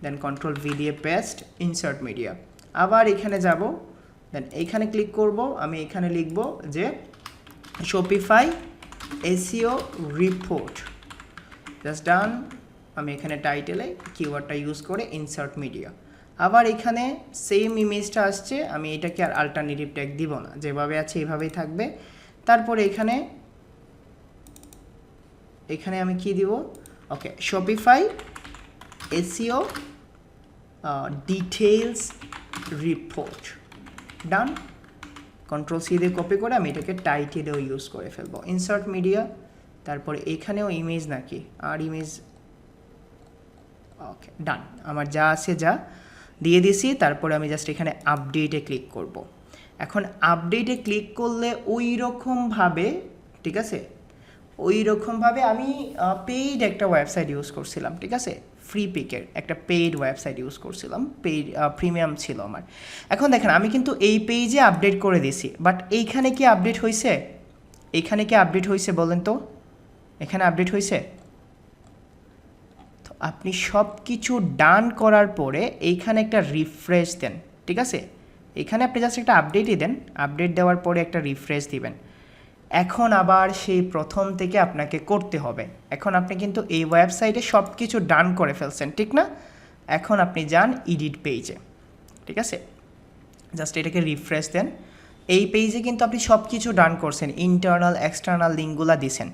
দেন কন্ট্রোল ভি দিয়ে পেস্ট, ইনসার্ট মিডিয়া। আবার এখানে যাব, দেন এইখানে ক্লিক করব, আমি এখানে লিখব যে শপিফাই এসইও রিপোর্ট, জাস্ট ডান, আমি এখানে টাইটেলে কিওয়ার্ডটা ইউজ করে ইনসার্ট মিডিয়া। আবার এখানে সেম ইমেজটা আসছে, আমি এটাকে আর অল্টারনেটিভ ট্যাগ দিব না, যেভাবে আছে এইভাবেই থাকবে। তারপরে এখানে আমি কি দিব, ওকে, শপিফাই এসইও ডিটেইলস রিপোর্ট, ডান, কন্ট্রোল সি দিয়ে কপি করে আমি এটাকে টাইটেলেও ইউজ করে ফেলবো, ইনসার্ট মিডিয়া। তারপরে এখানেও ইমেজ নাকি আর ইমেজ, ওকে, ডান, আমার যা আছে যা দিয়ে দিছি। তারপরে আমি জাস্ট এখানে আপডেটে ক্লিক করব। এখন আপডেটে ক্লিক করলে ওই রকমভাবে, ঠিক আছে, ওই রকমভাবে আমি পেইড একটা ওয়েবসাইট ইউজ করছিলাম, ঠিক আছে, ফ্রি পিকের একটা পেইড ওয়েবসাইট ইউজ করছিলাম, পেইড প্রিমিয়াম ছিল আমার। এখন দেখেন আমি কিন্তু এই পেজে আপডেট করে দিছি, বাট এইখানে কি আপডেট হয়েছে? এইখানে কি আপডেট হয়েছে বলেন তো? এখানে আপডেট হয়েছে? তো আপনি সব কিছু ডান করার পরে এইখানে একটা রিফ্রেশ দেন, ঠিক আছে, এখানে আপনি জাস্ট একটা আপডেটই দেন, আপডেট দেওয়ার পরে একটা রিফ্রেশ দিবেন। এখন আবার সেই প্রথম থেকে আপনাকে করতে হবে। এখন আপনি কিন্তু এই ওয়েবসাইটে সব কিছু ডান করে ফেলছেন, ঠিক না? এখন আপনি যান এডিট পেজে, ঠিক আছে, জাস্ট এটাকে রিফ্রেশ দেন। এই পেজে কিন্তু আপনি সব কিছু ডান করছেন, ইন্টারনাল এক্সটার্নাল লিঙ্কগুলো দিছেন।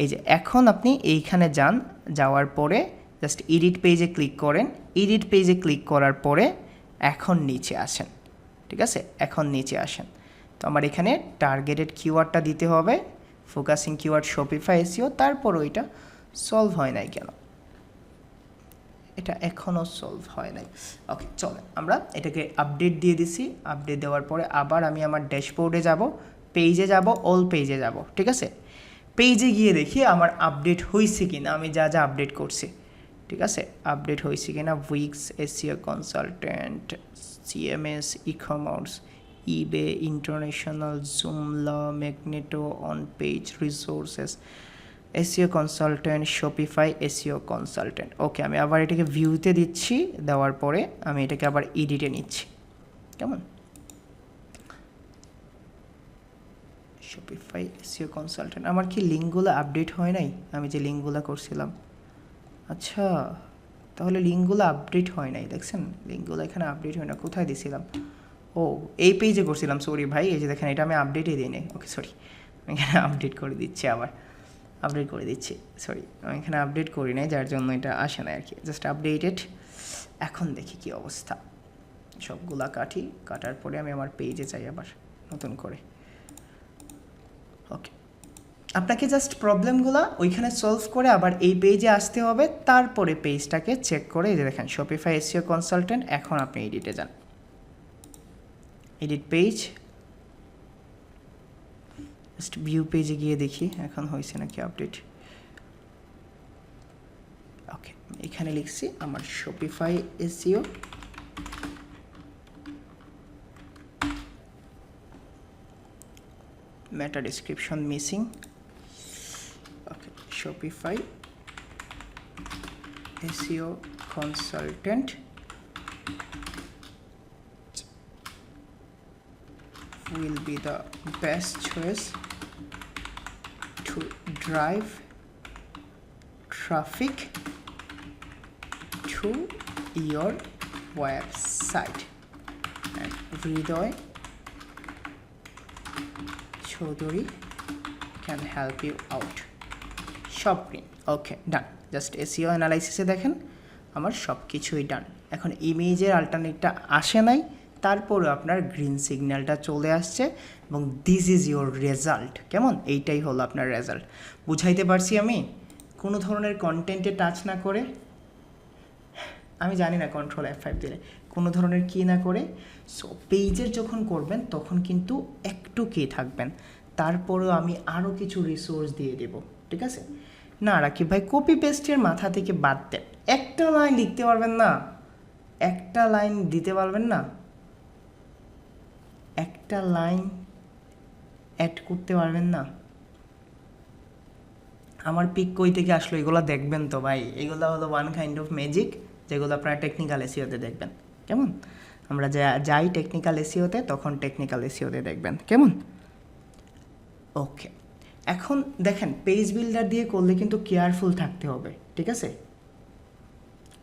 এই যে এখন আপনি এইখানে যান, যাওয়ার পরে জাস্ট এডিট পেজে ক্লিক করেন, এডিট পেজে ক্লিক করার পরে এখন নিচে আসেন, ঠিক আছে, এখন নিচে আসেন। তো আমার এখানে টার্গেটেড কিওয়ার্ডটা দিতে হবে, ফোকাসিং কিওয়ার্ড শপিফাই এসইও। তারপর ওইটা সলভ হয় নাই কেন? এটা এখনও সলভ হয় নাই। ওকে, চলেন আমরা এটাকে আপডেট দিয়ে দিছি। আপডেট দেওয়ার পরে আবার আমি আমার ড্যাশবোর্ডে যাব, পেজে যাব, অল পেজে যাব, ঠিক আছে। পেজে গিয়ে দেখি আমার আপডেট হয়েছে কিনা, আমি যা যা আপডেট করছি, ঠিক আছে, আপডেট হয়েছে কিনা। Wix SEO consultant, CMS, ecommerce, eBay, international, Joomla, Magento, on page, resources, SEO consultant, Shopify SEO consultant. Okay, আমি আবার এটাকে ভিউতে দিচ্ছি, দেওয়ার পরে আমি এটাকে আবার এডিটে নিচ্ছি, কেমন? শপিফাই এসইও কনসালট্যান্ট, আমার কি লিঙ্কগুলো আপডেট হয় নাই? আমি যে লিঙ্কগুলো করছিলাম, আচ্ছা, তাহলে লিঙ্কগুলো আপডেট হয় নাই, দেখছেন লিঙ্কগুলো এখানে আপডেট হয় না। কোথায় দিছিলাম? ও, এই পেজে করছিলাম, সরি ভাই, এই যে দেখেন এটা আমি আপডেটই দিই নাই। ওকে, সরি, এখানে আপডেট করে দিচ্ছি, আবার আপডেট করে দিচ্ছি, সরি আমি এখানে আপডেট করি নাই যার জন্য এটা আসে না আর কি, জাস্ট আপডেটেড। এখন দেখি কি অবস্থা, সবগুলা কাটার পরে আমি আমার পেজে যাই আবার নতুন করে। ওকে, আপনাকে জাস্ট প্রবলেমগুলো ওইখানে সলভ করে আবার এই পেজে আসতে হবে, তারপরে পেজটাকে চেক করে এই যে দেখেন শপিফাই এসইও কনসালটেন্ট। এখন আপনি এডিটে যান, এডিট পেজ, জাস্ট ভিউ পেজে গিয়ে দেখি এখন হয়েছে নাকি আপডেট। ওকে, এখানে লিখছি আমার Shopify SEO, meta description missing. Okay, Shopify SEO consultant will be the best choice to drive traffic to your website, and Hridoy Choudhury can help you out. সব গ্রিন। ওকে, ডান। জাস্ট এসইও অ্যানালাইসিসে দেখেন আমার সব কিছুই ডান। এখন ইমেজের আল্টারনেটটা আসে নাই, তারপরে আপনার গ্রিন সিগন্যালটা চলে আসছে এবং দিস ইজ ইউর রেজাল্ট। কেমন, এইটাই হলো আপনার রেজাল্ট। বুঝাইতে পারছি আমি? কোনো ধরনের কন্টেন্টে টাচ না করে, আমি জানি না কন্ট্রোল F5 দিলে কোনো ধরনের কি না করে, সো পেজের যখন করবেন তখন কিন্তু একটু কি থাকবেন, তারপরেও আমি আরও কিছু রিসোর্স দিয়ে দেব, ঠিক আছে? না রাকিব ভাই, কপি পেস্টের মাথা থেকে বাদ দেন, একটা লাইন লিখতে পারবেন না, একটা লাইন দিতে পারবেন না, একটা লাইন অ্যাড করতে পারবেন না। আমার পিক কই থেকে আসলো এগুলো দেখবেন তো ভাই, এগুলো হলো ওয়ান কাইন্ড অফ ম্যাজিক যেগুলো আপনারা টেকনিক্যাল এসইওতে দেখবেন। কেমন, আমরা যাই টেকনিক্যাল এসইওতে তখন টেকনিক্যাল এসইওতে দেখবেন। কেমন, ওকে। এখন দেখেন পেজ বিল্ডার দিয়ে করলে কিন্তু কেয়ারফুল থাকতে হবে, ঠিক আছে?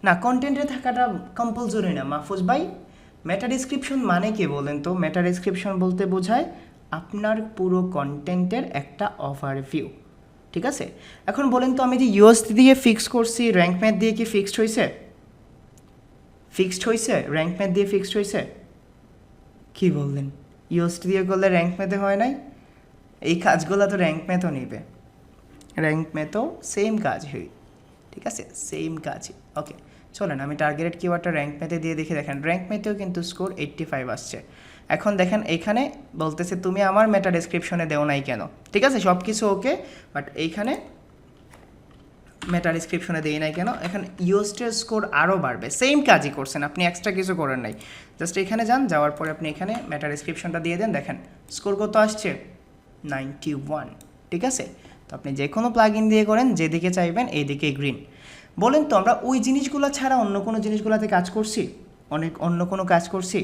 না, কন্টেন্টে থাকাটা কম্পালসরি না মাহফুজ ভাই। মেটা ডেসক্রিপশন মানে কি বলেন তো? মেটা ডেসক্রিপশন বলতে বোঝায় আপনার পুরো কন্টেন্টের একটা ওভারভিউ, ঠিক আছে? এখন বলেন তো, আমি যে ইউএসডি দিয়ে ফিক্স করছি, র্যাঙ্ক ম্যাথ দিয়ে কি ফিক্সড হয়েছে? ফিক্সড হয়েছে, র্যাঙ্ক ম্যাথ দিয়ে ফিক্সড হয়েছে? কি বললেন, ইউএসডি দিয়ে করলে র্যাঙ্ক ম্যাথে হয় নাই? এই কাজগুলো তো র্যাঙ্ক ম্যাথও নেবে, র্যাঙ্ক ম্যাথও সেম কাজ হয়, ঠিক আছে? সেম কাজই। ওকে, চলেন আমি টার্গেটেড কিওয়ার্ডটা র্যাঙ্ক ম্যাথে দিয়ে দেখি। দেখেন র্যাঙ্ক ম্যাথেও কিন্তু স্কোর 85 আসছে। এখন দেখেন এইখানে বলতেছে তুমি আমার মেটা ডেসক্রিপশনে দেও নাই কেন, ঠিক আছে? সব কিছু ওকে, বাট এইখানে মেটা ডেসক্রিপশনে দেই নাই কেন? এখন ইউএসটির স্কোর আরও বাড়বে, সেম কাজই করছেন আপনি, এক্সট্রা কিছু করেন নাই। জাস্ট এখানে যান, যাওয়ার পরে আপনি এখানে মেটা ডেসক্রিপশনটা দিয়ে দেন, দেখেন স্কোর কত আসছে, 91, ঠিক আছে? তো আপনি যে কোনো প্লাগ ইন দিয়ে করেন, যেদিকে চাইবেন এইদিকে গ্রিন। বলেন তো, আমরা ওই জিনিসগুলো ছাড়া অন্য কোনো জিনিসগুলোতে কাজ করছি? অন্য কোনো কাজ করছি?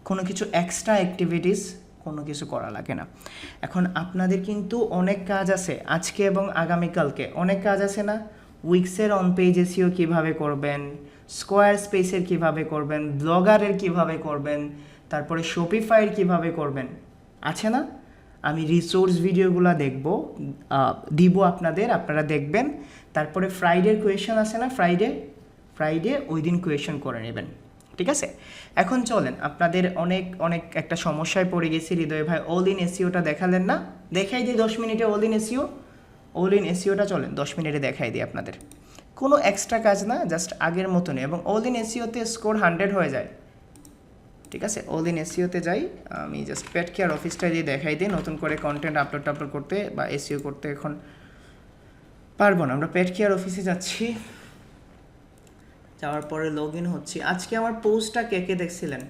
কোনো কিছু এক্সট্রা অ্যাক্টিভিটিস কোনো কিছু করা লাগে না। এখন আপনাদের কিন্তু অনেক কাজ আছে, আজকে এবং আগামীকালকে অনেক কাজ আছে না? উইক্সের অন পেজ এসইও কীভাবে করবেন, স্কোয়ার স্পেসের কীভাবে করবেন, ব্লগারের কীভাবে করবেন, তারপরে শপিফাইয়ের কীভাবে করবেন, আছে না? আমি রিসোর্স ভিডিওগুলো দিব আপনারা দেখবেন। তারপরে ফ্রাইডের কোয়েশন আছে না, ফ্রাইডে ওই দিন কোয়েশন করে নেবেন, ঠিক আছে? এখন চলেন, আপনাদের অনেক একটা সমস্যায় পড়ে গেছি হৃদয় ভাই, অল ইন এসইওটা দেখালেন না? দেখাই দিই 10 মিনিটে অল ইন এসইওটা চলেন 10 মিনিটে দেখাই দিই আপনাদের। কোনো এক্সট্রা কাজ না, জাস্ট আগের মতনই, এবং অল ইন এসইওতে স্কোর 100 হয়ে যায়, ঠিক আছে? অল ইন এসইওতে যাই, আমি জাস্ট পেট কেয়ার অফিসটা দিয়ে দেখাই দিই। নতুন করে কন্টেন্ট আপলোড করতে বা এসইও করতে এখন পারবো না। আমরা পেট কেয়ার অফিসে যাচ্ছি, যাওয়ার পরে লগ ইন হচ্ছি। আজকে আমার পোস্টটা কে দেখছিলেন?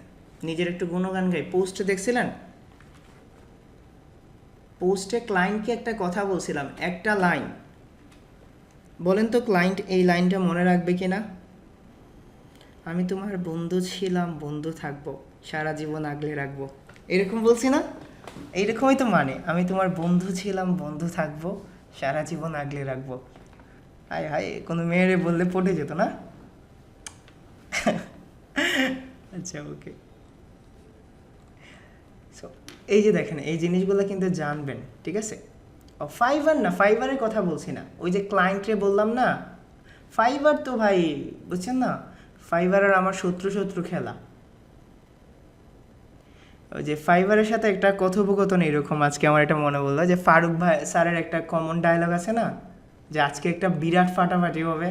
নিজের একটু গুণগান গাই। পোস্টে দেখছিলেন? পোস্টে ক্লায়েন্টকে একটা কথা বলছিলাম, একটা লাইন বলেন তো, ক্লায়েন্ট এই লাইনটা মনে রাখবে কি না? আমি তোমার বন্ধু ছিলাম, বন্ধু থাকবো, সারা জীবন আগলে রাখবো, এরকম বলছি না? এইরকমই তো মানে, আমি তোমার বন্ধু ছিলাম, বন্ধু থাকবো, সারা জীবন আগলে রাখবো। হায় হায়, কোনো মেয়েরে বললে পটে যেত না? আচ্ছা, ওকে। সো এই যে দেখেন এই জিনিসগুলো কিন্তু জানবেন, ঠিক আছে? ও ফাইবার না, ফাইবারের কথা বলছি না, ওই যে ক্লায়েন্টরে বললাম না, ফাইবার তো ভাই বুঝছেন না, ফাইবার আর আমার শত্রু শত্রু খেলা। ওই যে ফাইবারের সাথে একটা কথোপকথন এরকম আজকে আমার এটা মনে বললো যে ফারুক ভাই স্যারের একটা কমন ডায়লগ আছে না, যে আজকে একটা বিরাট ফাটাফাটি হবে।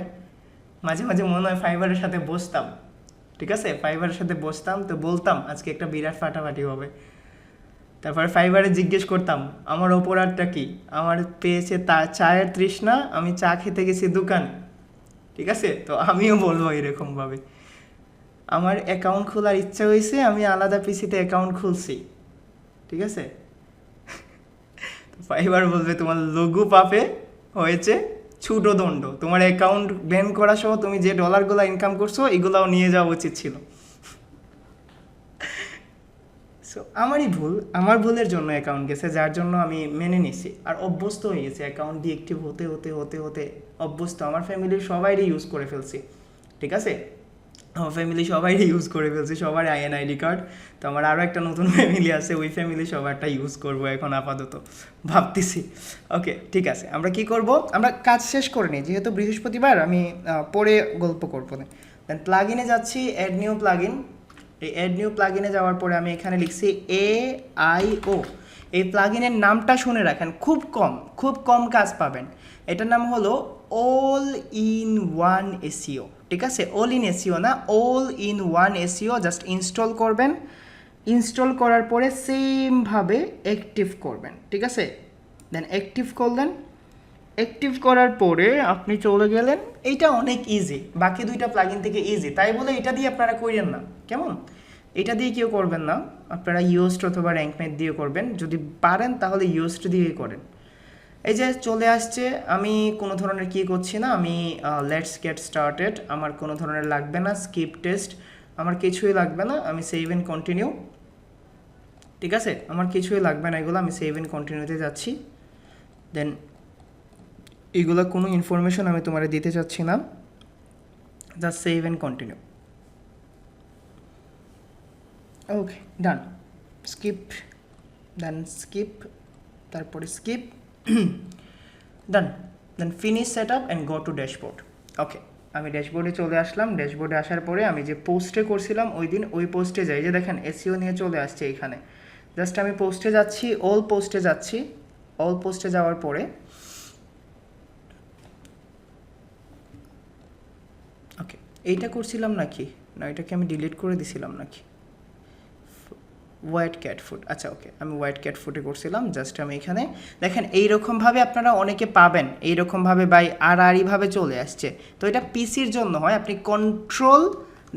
মাঝে মাঝে মনে হয় ফাইবারের সাথে বসতাম, ঠিক আছে, ফাইবারের সাথে বসতাম তো বলতাম আজকে একটা বিরাট ফাটাফাটি হবে। তারপরে ফাইবারে জিজ্ঞেস করতাম আমার অপরাধটা কি, আমার পেয়েছে তা চায়ের তৃষ্ণা, আমি চা খেতে গেছি দোকানে, ঠিক আছে, তো আমিও বলবো এরকমভাবে আমার অ্যাকাউন্ট খোলার ইচ্ছা হয়েছে, আমি আলাদা পিসিতে অ্যাকাউন্ট খুলছি, ঠিক আছে। ফাইবার বলবে তোমার লঘু পাপে হয়েছে ছোট দণ্ড, তোমার অ্যাকাউন্ট ব্যান করা সহ তুমি যে ডলারগুলো ইনকাম করছো এগুলাও নিয়ে যাওয়া উচিত ছিল। সো আমারই ভুল, আমার ভুলের জন্য অ্যাকাউন্ট গেছে, যার জন্য আমি মেনে নিছি আর অভ্যস্ত হয়ে গেছি অ্যাকাউন্ট ডিএক্টিভ হতে হতে হতে হতে অভ্যস্ত। আমার ফ্যামিলির সবাইরই ইউজ করে ফেলছি, ঠিক আছে, আমার ফ্যামিলি সবাইরই ইউজ করে ফেলছি, সবার আইএনআইডি কার্ড। তো আমার আরও একটা নতুন ফ্যামিলি আছে, ওই ফ্যামিলি সবারটা ইউজ করবো এখন আপাতত ভাবতেছি। ওকে ঠিক আছে, আমরা কি করব, আমরা কাজ শেষ করে নিই, যেহেতু বৃহস্পতিবার আমি পরে গল্প করবো। দেন প্লাগ ইনে যাচ্ছি, অ্যাড নিউ প্লাগ ইন। এই অ্যাড নিউ প্লাগ ইনে যাওয়ার পরে আমি এখানে লিখছি AIO। এই প্লাগ ইনের নামটা শুনে রাখেন, খুব কম কাজ পাবেন। এটার নাম হলো অল ইন ওয়ান এসিও, ঠিক আছে, অল ইন এসিও না, all in one SEO. Just install করবেন, ইনস্টল করার পরে সেমভাবে অ্যাক্টিভ করবেন, ঠিক আছে। দেন অ্যাক্টিভ করলেন, অ্যাক্টিভ করার পরে আপনি চলে গেলেন। এইটা অনেক ইজি, বাকি দুইটা প্লাগইন থেকে ইজি, তাই বলে এটা দিয়ে আপনারা করেন না, কেমন, এটা দিয়ে কেউ করবেন না, আপনারা ইউজড অথবা র্যাঙ্কমেট দিয়ে করবেন, যদি পারেন তাহলে ইউজড দিয়েই করেন। এই যে চলে আসছে, আমি কোনো ধরনের কি করছি না, আমি লেটস গেট স্টার্টেড, আমার কোনো ধরনের লাগবে না, স্কিপ টেস্ট আমার কিছুই লাগবে না, আমি সেভ এন্ড কন্টিনিউ, ঠিক আছে, আমার কিছুই লাগবে না এগুলো, আমি সেভ এন্ড কন্টিনিউতে যাচ্ছি। দেন এগুলো কোনো ইনফরমেশন আমি তোমার দিতে চাচ্ছি না, just save and continue. Okay done, skip, then skip, তারপরে skip, done, then finish set up and go to dashboard. Okay আমি ড্যাশবোর্ডে চলে আসলাম। ড্যাশবোর্ডে আসার পরে আমি যে পোস্টে করছিলাম ওই দিন, ওই পোস্টে যাই, যে দেখেন এসইও নিয়ে চলে আসছে এইখানে। জাস্ট আমি পোস্টে যাচ্ছি, অল পোস্টে যাচ্ছি, অল পোস্টে যাওয়ার পরে ওকে এইটা করছিলাম নাকি, না এটাকে আমি ডিলিট করে দিছিলাম নাকি, হোয়াইট ক্যাট ফুড, আচ্ছা ওকে আমি হোয়াইট ক্যাট ফুডে করছিলাম। জাস্ট আমি এখানে দেখেন এইরকমভাবে আপনারা অনেকে পাবেন, এইরকমভাবে বাই আড়াআড়িভাবে চলে আসছে। তো এটা পিসির জন্য হয়, আপনি কন্ট্রোল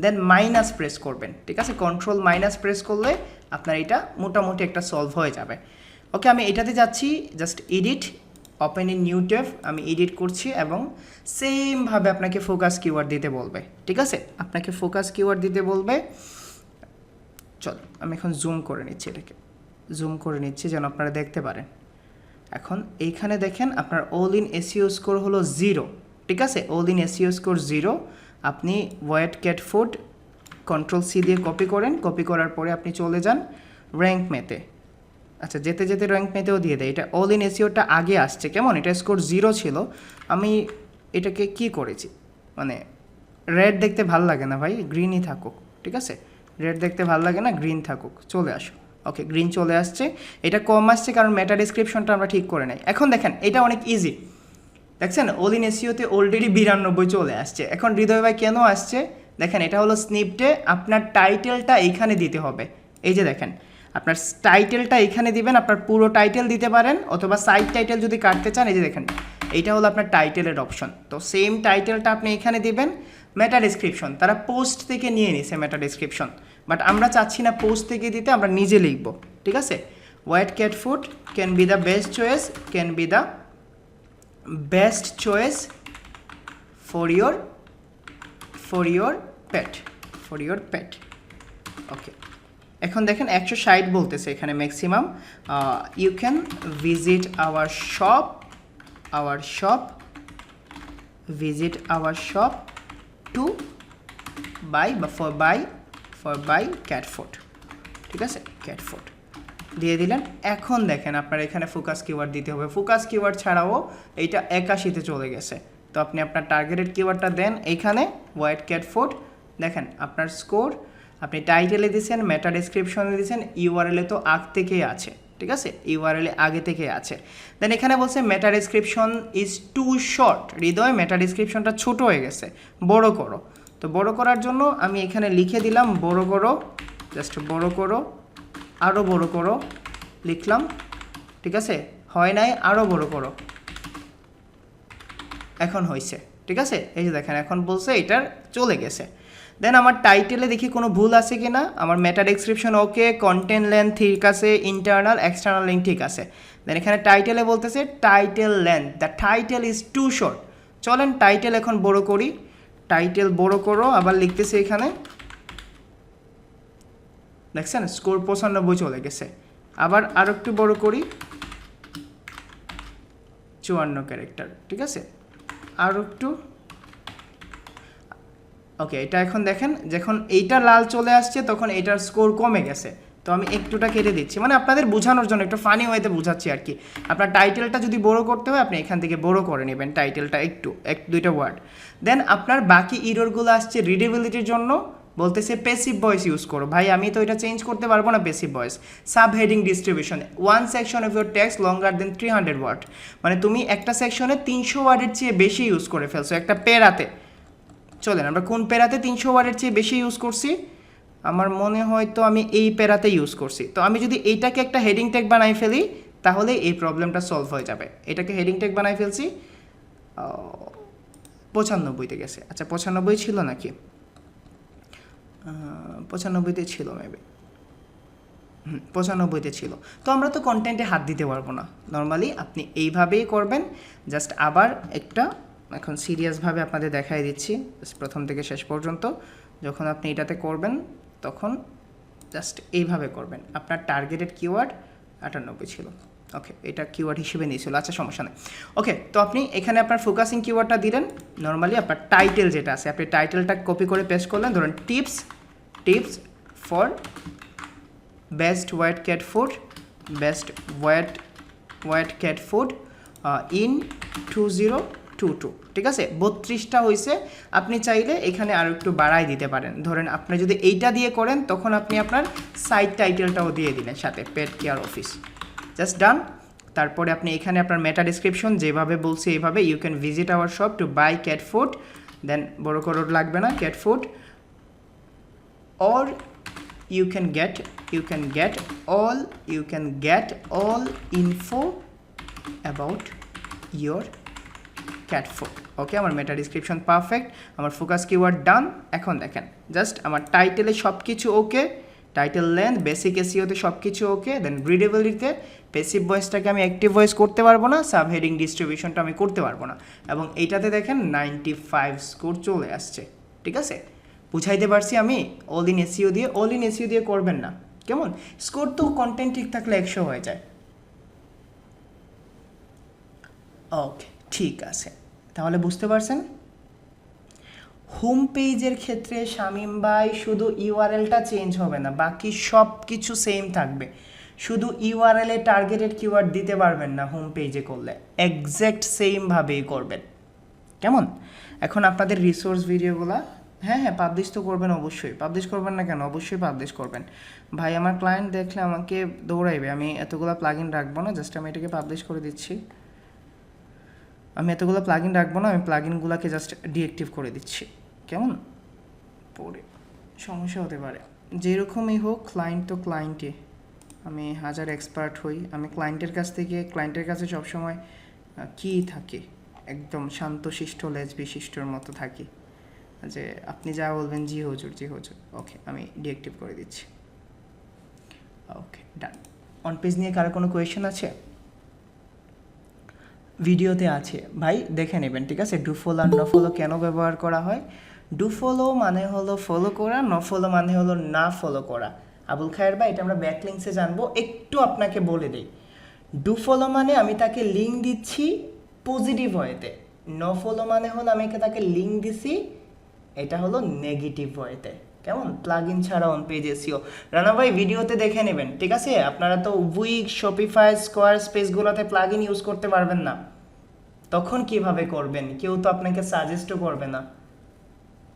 দেন মাইনাস প্রেস করবেন, ঠিক আছে, কন্ট্রোল মাইনাস প্রেস করলে আপনার এটা মোটামুটি একটা সলভ হয়ে যাবে। ওকে আমি এটাতে যাচ্ছি, just edit, open in new tab, আমি এডিট করছি এবং সেমভাবে আপনাকে ফোকাস কিওয়ার্ড দিতে বলবে, ঠিক আছে, আপনাকে ফোকাস কিওয়ার্ড দিতে বলবে। চল আমি এখন জুম করে নিচ্ছি, এটাকে জুম করে নিচ্ছি যেন আপনারা দেখতে পারেন। এখন এইখানে দেখেন আপনার অল ইন এসইও স্কোর হলো 0, ঠিক আছে, অল ইন এসইও স্কোর 0। আপনি white cat food control C দিয়ে কপি করেন, কপি করার পরে আপনি চলে যান র্যাঙ্ক মেতে। আচ্ছা যেতে যেতে র্যাঙ্ক মেতেও দিয়ে দেয়, এটা অল ইন এসইওটা আগে আসছে, কেমন, এটা স্কোর 0 ছিল। আমি এটাকে কি করেছি, মানে রেড দেখতে ভাল লাগে না ভাই, গ্রিনই থাকুক, ঠিক আছে, রেড দেখতে ভালো লাগে না, গ্রিন থাকুক, চলে আসো। ওকে গ্রিন চলে আসছে, এটা কম আসছে কারণ মেটা ডিসক্রিপশনটা আমরা ঠিক করে নাই। এখন দেখেন এটা অনেক ইজি, দেখছেন অল ইন এসইওতে অলরেডি 92 চলে আসছে। এখন হৃদয় ভাই কেন আসছে দেখেন, এটা হলো স্নিপটে, আপনার টাইটেলটা এইখানে দিতে হবে। এই যে দেখেন আপনার টাইটেলটা এইখানে দিবেন, আপনার পুরো টাইটেল দিতে পারেন অথবা সাইড টাইটেল যদি কাটতে চান, এই যে দেখেন এইটা হলো আপনার টাইটেলের অপশন। তো সেম টাইটেলটা আপনি এখানে দিবেন। মেটা ডিসক্রিপশন তারা পোস্ট থেকে নিয়ে নিছে মেটা ডিসক্রিপশন, বাট আমরা চাচ্ছি না পোস্ট থেকে দিতে, আমরা নিজে লিখব, ঠিক আছে। White cat food can be the best choice, can be the best choice for your pet, for your pet. Okay এখন দেখেন 160 বলতেছে এখানে maximum. You can visit our shop, visit our shop to buy বা for buy cat food, ঠিক আছে, cat food। দিয়ে দিলেন। এখন দেখেন আপনার এখানে ফোকাস কিওয়ার্ড দিতে হবে। ফোকাস কিওয়ার্ড ছাড়াও এইটা 81-তে চলে গেছে। তো আপনি আপনার টার্গেটেড কিওয়ার্ডটা দেন এইখানে হোয়াইট ক্যাট ফুড, দেখেন আপনার স্কোর, আপনি টাইটেলে দিয়েছেন, মেটা ডেসক্রিপশনে দিয়েছেন, ইউআরএলে তো আগ থেকেই আছে, ঠিক আছে, ইউআরএলে আগে থেকে আছে। দেন এখানে বলছে meta description is too short, Hridoy meta ডেসক্রিপশনটা ছোট হয়ে গেছে, বড় করো। তো বড় করার জন্য আমি এখানে লিখে দিলাম বড় করো, জাস্ট বড় করো, আরও বড় করো লিখলাম, ঠিক আছে, হয় নাই, আরও বড় করো, এখন হয়েছে, ঠিক আছে। এই যে দেখেন এখন বলছে এটার চলে গেছে। দেন আমার টাইটেলে দেখি কোনো ভুল আছে কি না। আমার মেটা ডেসক্রিপশন ওকে, কন্টেন্ট লেন্থ ঠিক আছে, ইন্টারনাল এক্সটার্নাল লিঙ্ক ঠিক আছে। দেন এখানে টাইটেলে বলতেছে title length, the title is too short. চলেন টাইটেল এখন বড় করি, টাইটেল বড় করো, আবার লিখতেছে এখানে, দেখছেন স্কোর 95 চলে গেছে। আবার আরও একটু বড় করি, 54 ক্যারেক্টার, ঠিক আছে, আরও একটু, ওকে। এটা এখন দেখেন যখন এইটা লাল চলে আসছে তখন এটার স্কোর কমে গেছে। তো আমি একটুটা কেটে দিচ্ছি, মানে আপনাদের বোঝানোর জন্য একটু ফানি ওয়েতে বোঝাচ্ছি আর কি। আপনার টাইটেলটা যদি বড় করতে হয় আপনি এখান থেকে বড় করে নেবেন টাইটেলটা, একটু 1-2টা ওয়ার্ড। দেন আপনার বাকি ইররগুলো আসছে রিডেবিলিটির জন্য, বলতেছে প্যাসিভ ভয়েস ইউজ করো। ভাই আমি তো এটা চেঞ্জ করতে পারবো না passive voice. Sub heading distribution, one section of your text longer than 300 word, মানে তুমি একটা সেকশনে 300 ওয়ার্ডের চেয়ে বেশি ইউজ করে ফেলছো একটা পেরাতে। চলেন আমরা কোন পেরাতে 300 ওয়ার্ডের চেয়ে বেশি ইউজ করছি, আমার মনে হয় তো আমি এই পেরাতে ইউজ করছি। তো আমি যদি এইটাকে একটা হেডিং ট্যাগ বানাই ফেলি তাহলে এই প্রবলেমটা সলভ হয়ে যাবে। এটাকে হেডিং ট্যাগ বানাই ফেলছি, 95-তে গেছে। আচ্ছা 95 ছিল নাকি, 95-তে ছিল মেবি, 95-তে ছিল। তো আমরা তো কন্টেন্টে হাত দিতে পারবো না। নর্মালি আপনি এইভাবেই করবেন। জাস্ট আবার একটা এখন সিরিয়াসভাবে আপনাদের দেখাই দিচ্ছি প্রথম থেকে শেষ পর্যন্ত। যখন আপনি এটাতে করবেন তখন জাস্ট এইভাবে করবেন। আপনার টার্গেটেড কিওয়ার্ড 98 ছিল, ওকে, এটা কিওয়ার্ড হিসেবে নিয়েছিল, আচ্ছা সমস্যা নেই। ওকে, তো আপনি এখানে আপনার ফোকাসিং কিওয়ার্ডটা দিলেন। নর্মালি আপনার টাইটেল যেটা আছে আপনি টাইটেলটা কপি করে পেস্ট করলেন, ধরুন tips for best white cat food, best white cat food in 2022, ঠিক আছে, 32টা হয়েছে। আপনি চাইলে এখানে আরও একটু বাড়াই দিতে পারেন। ধরেন আপনি যদি এইটা দিয়ে করেন তখন আপনি আপনার সাইট টাইটেলটাও দিয়ে দিলেন সাথে, pet care office, just done. তারপরে আপনি এখানে আপনার মেটা ডিসক্রিপশন যেভাবে বলছি এইভাবে, you can visit our shop to buy cat food, then বড় করে লাগবে না, cat food, or you can get all info about your cat food. Okay, আমার মেটা ডিসক্রিপশন পারফেক্ট, আমার ফোকাস কিওয়ার্ড ডান। এখন দেখেন জাস্ট আমার টাইটেলে সব কিছু ওকে, টাইটেল লেন্থ, বেসিক এসইওতে সব কিছু ওকে। দেন রিডেবিলিটিতে প্যাসিভ ভয়েসটাকে আমি অ্যাক্টিভ ভয়েস করতে পারবো না, সাব হেডিং ডিস্ট্রিবিউশনটা আমি করতে পারবো না, এবং এইটাতে দেখেন 95 স্কোর চলে আসছে, ঠিক আছে। বুঝাইতে পারছি আমি। অল ইন এসইও দিয়ে করবেন না, কেমন, স্কোর তো কন্টেন্ট ঠিক থাকলে 100 হয়ে যায়। ওকে ঠিক আছে, তাহলে বুঝতে পারছেন। হোম পেজের ক্ষেত্রে শামীম ভাই শুধু ইউআরএলটা চেঞ্জ হবে না, বাকি সব কিছু সেম থাকবে। শুধু ইউআরএলে টার্গেটেড কিওয়ার্ড দিতে পারবেন না হোম পেজে করলে, এক্স্যাক্ট সেমভাবেই করবেন, কেমন। এখন আপনাদের রিসোর্স ভিডিওগুলা, হ্যাঁ পাবলিশ তো করবেন অবশ্যই, পাবলিশ করবেন না কেন, অবশ্যই পাবলিশ করবেন। ভাই আমার ক্লায়েন্ট দেখলে আমাকে দৌড়াইবে, আমি এতগুলো প্লাগইন রাখবো না, জাস্ট আমি এটাকে পাবলিশ করে দিচ্ছি। আমি এতগুলো প্লাগইন রাখবো না, আমি প্লাগইনগুলোকে জাস্ট ডিঅ্যাক্টিভ করে দিচ্ছি, কেমন, পরে সমস্যা হতে পারে। যেরকমই হোক ক্লায়েন্ট তো ক্লায়েন্টই, আমি হাজার এক্সপার্ট হই, আমি ক্লায়েন্টের কাছে সবসময় কী থাকে, একদম শান্তশিষ্ট লেজ বিশিষ্টর মতো থাকি, যে আপনি যা বলবেন জি হুজুর। ওকে, আমি ডিঅ্যাক্টিভ করে দিচ্ছি। ওকে ডান। অন পেজ নিয়ে কারো কোনো কোয়েশ্চেন আছে? ভিডিওতে আছে ভাই, দেখে নেবেন, ঠিক আছে। ডু ফলো আর নফলো কেন ব্যবহার করা হয়? ডু ফলো মানে হলো ফলো করা, নফলো মানে হলো না ফলো করা। আবুল খায়ের ভাই, এটা আমরা ব্যাকলিংসে জানবো, একটু আপনাকে বলে দিই। ডু ফলো মানে আমি তাকে লিঙ্ক দিচ্ছি পজিটিভ ওয়েতে, নফলো মানে হলো আমি তাকে লিঙ্ক দিছি এটা হলো নেগেটিভ ওয়েতে, কেমন, প্লাগ ইন ছাড়া অন পেজ এসিও। রানা ভাই ভিডিওতে দেখে নেবেন, ঠিক আছে? আপনারা তো উইক, শপিফাই, স্কোয়ার স্পেসগুলোতে প্লাগ ইন ইউজ করতে পারবেন না, তখন কিভাবে করবেন? কেউ তো আপনাকে সাজেস্টও করবে না।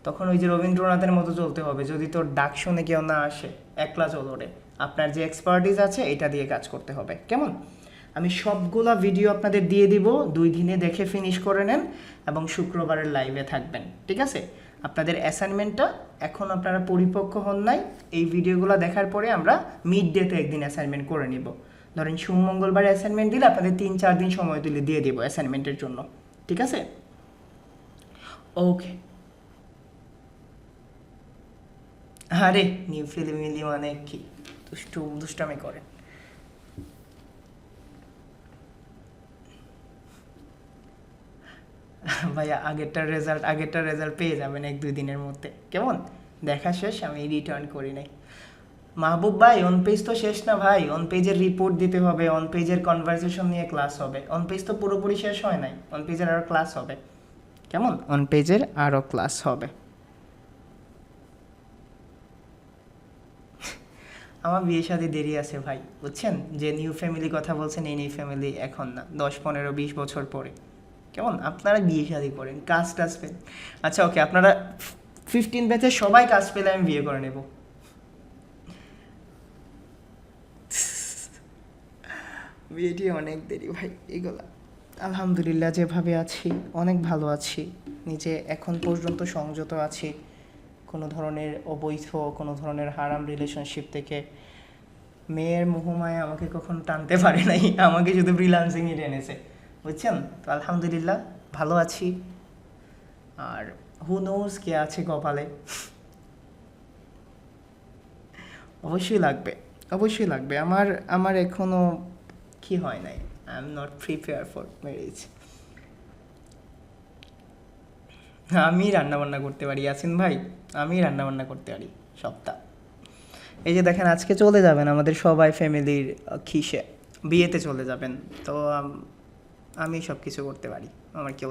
তখন ওই যে রবীন্দ্রনাথের মতো চলতে হবে, যদি তোর ডাক শুনে কেউ না আসে, একলা চলো রে। আপনার যে এক্সপার্টিস আছে এটা দিয়ে কাজ করতে হবে, কেমন? আমি সবগুলা ভিডিও আপনাদের দিয়ে দিব, 2 দিনে দেখে ফিনিশ করে নেন এবং শুক্রবারের লাইভে থাকবেন, ঠিক আছে? আপনাদের অ্যাসাইনমেন্টটা এখন আপনারা পরিপক্ক হন নাই, এই ভিডিওগুলো দেখার পরে আমরা মিড ডেতে একদিন অ্যাসাইনমেন্ট করে নিব। ধরেন সোম-মঙ্গলবার অ্যাসাইনমেন্ট দিলে আপনাদের 3-4 দিন সময় দিলে দিয়ে দিব অ্যাসাইনমেন্টের জন্য, ঠিক আছে? ওকে। আরে নিউ ফিল্মি মানে কি, দুষ্টামি করে। ভাইয়া আগেরটার রেজাল্ট পেয়ে যাবেন 1-2 দিনের মধ্যে, কেমন? দেখা শেষ, আমি রিটার্ন করি নাই। মাহবুব ভাই অন পেজ তো শেষ না ভাই, অন পেজের রিপোর্ট দিতে হবে, অন পেজের কনভারসেশন নিয়ে ক্লাস হবে। অন পেজ তো পুরোপুরি শেষ হয় নাই, অন পেজের আরও ক্লাস হবে, কেমন? অন পেজের আরও ক্লাস হবে। আমার বিয়ে শাদী দেরি আছে ভাই, বুঝছেন? যে নিউ ফ্যামিলি কথা বলছেন, এই নিউ ফ্যামিলি এখন না, 10-15-20 বছর পরে, কেমন? আপনারা বিয়ে শাদী করেন, কাজ টাজ পেন। আচ্ছা ওকে, আপনারা 15 ব্যাচের সবাই কাজ পেলে আমি বিয়ে করে নেব। বিয়েটি অনেক দেরি ভাই এগুলা। আলহামদুলিল্লাহ যেভাবে আছি অনেক ভালো আছি, নিজে এখন পর্যন্ত সংযত আছি, কোনো ধরনের অবৈধ, কোনো ধরনের হারাম রিলেশনশিপ থেকে মেয়ের মোহমায় আমাকে কখনো টানতে পারে নাই, আমাকে শুধু ফ্রিল্যান্সিংই টেনেছে, বুঝছেন? তো আলহামদুলিল্লাহ ভালো আছি। আর হু নোজ কে আছে কপালে। অবশ্যই লাগবে, অবশ্যই লাগবে। আমার এখনও কি হয় নাই, I am not prepare for marriage. আমি রান্নাবান্না করতে পারি ইয়াসিন ভাই, আমি রান্নাবান্না করতে পারি সপ্তাহ। এই যে দেখেন আজকে চলে যাবেন আমাদের সবাই ফ্যামিলির খিসে, বিয়েতে চলে যাবেন, তো আমি সব কিছু করতে পারি, আমার কেউ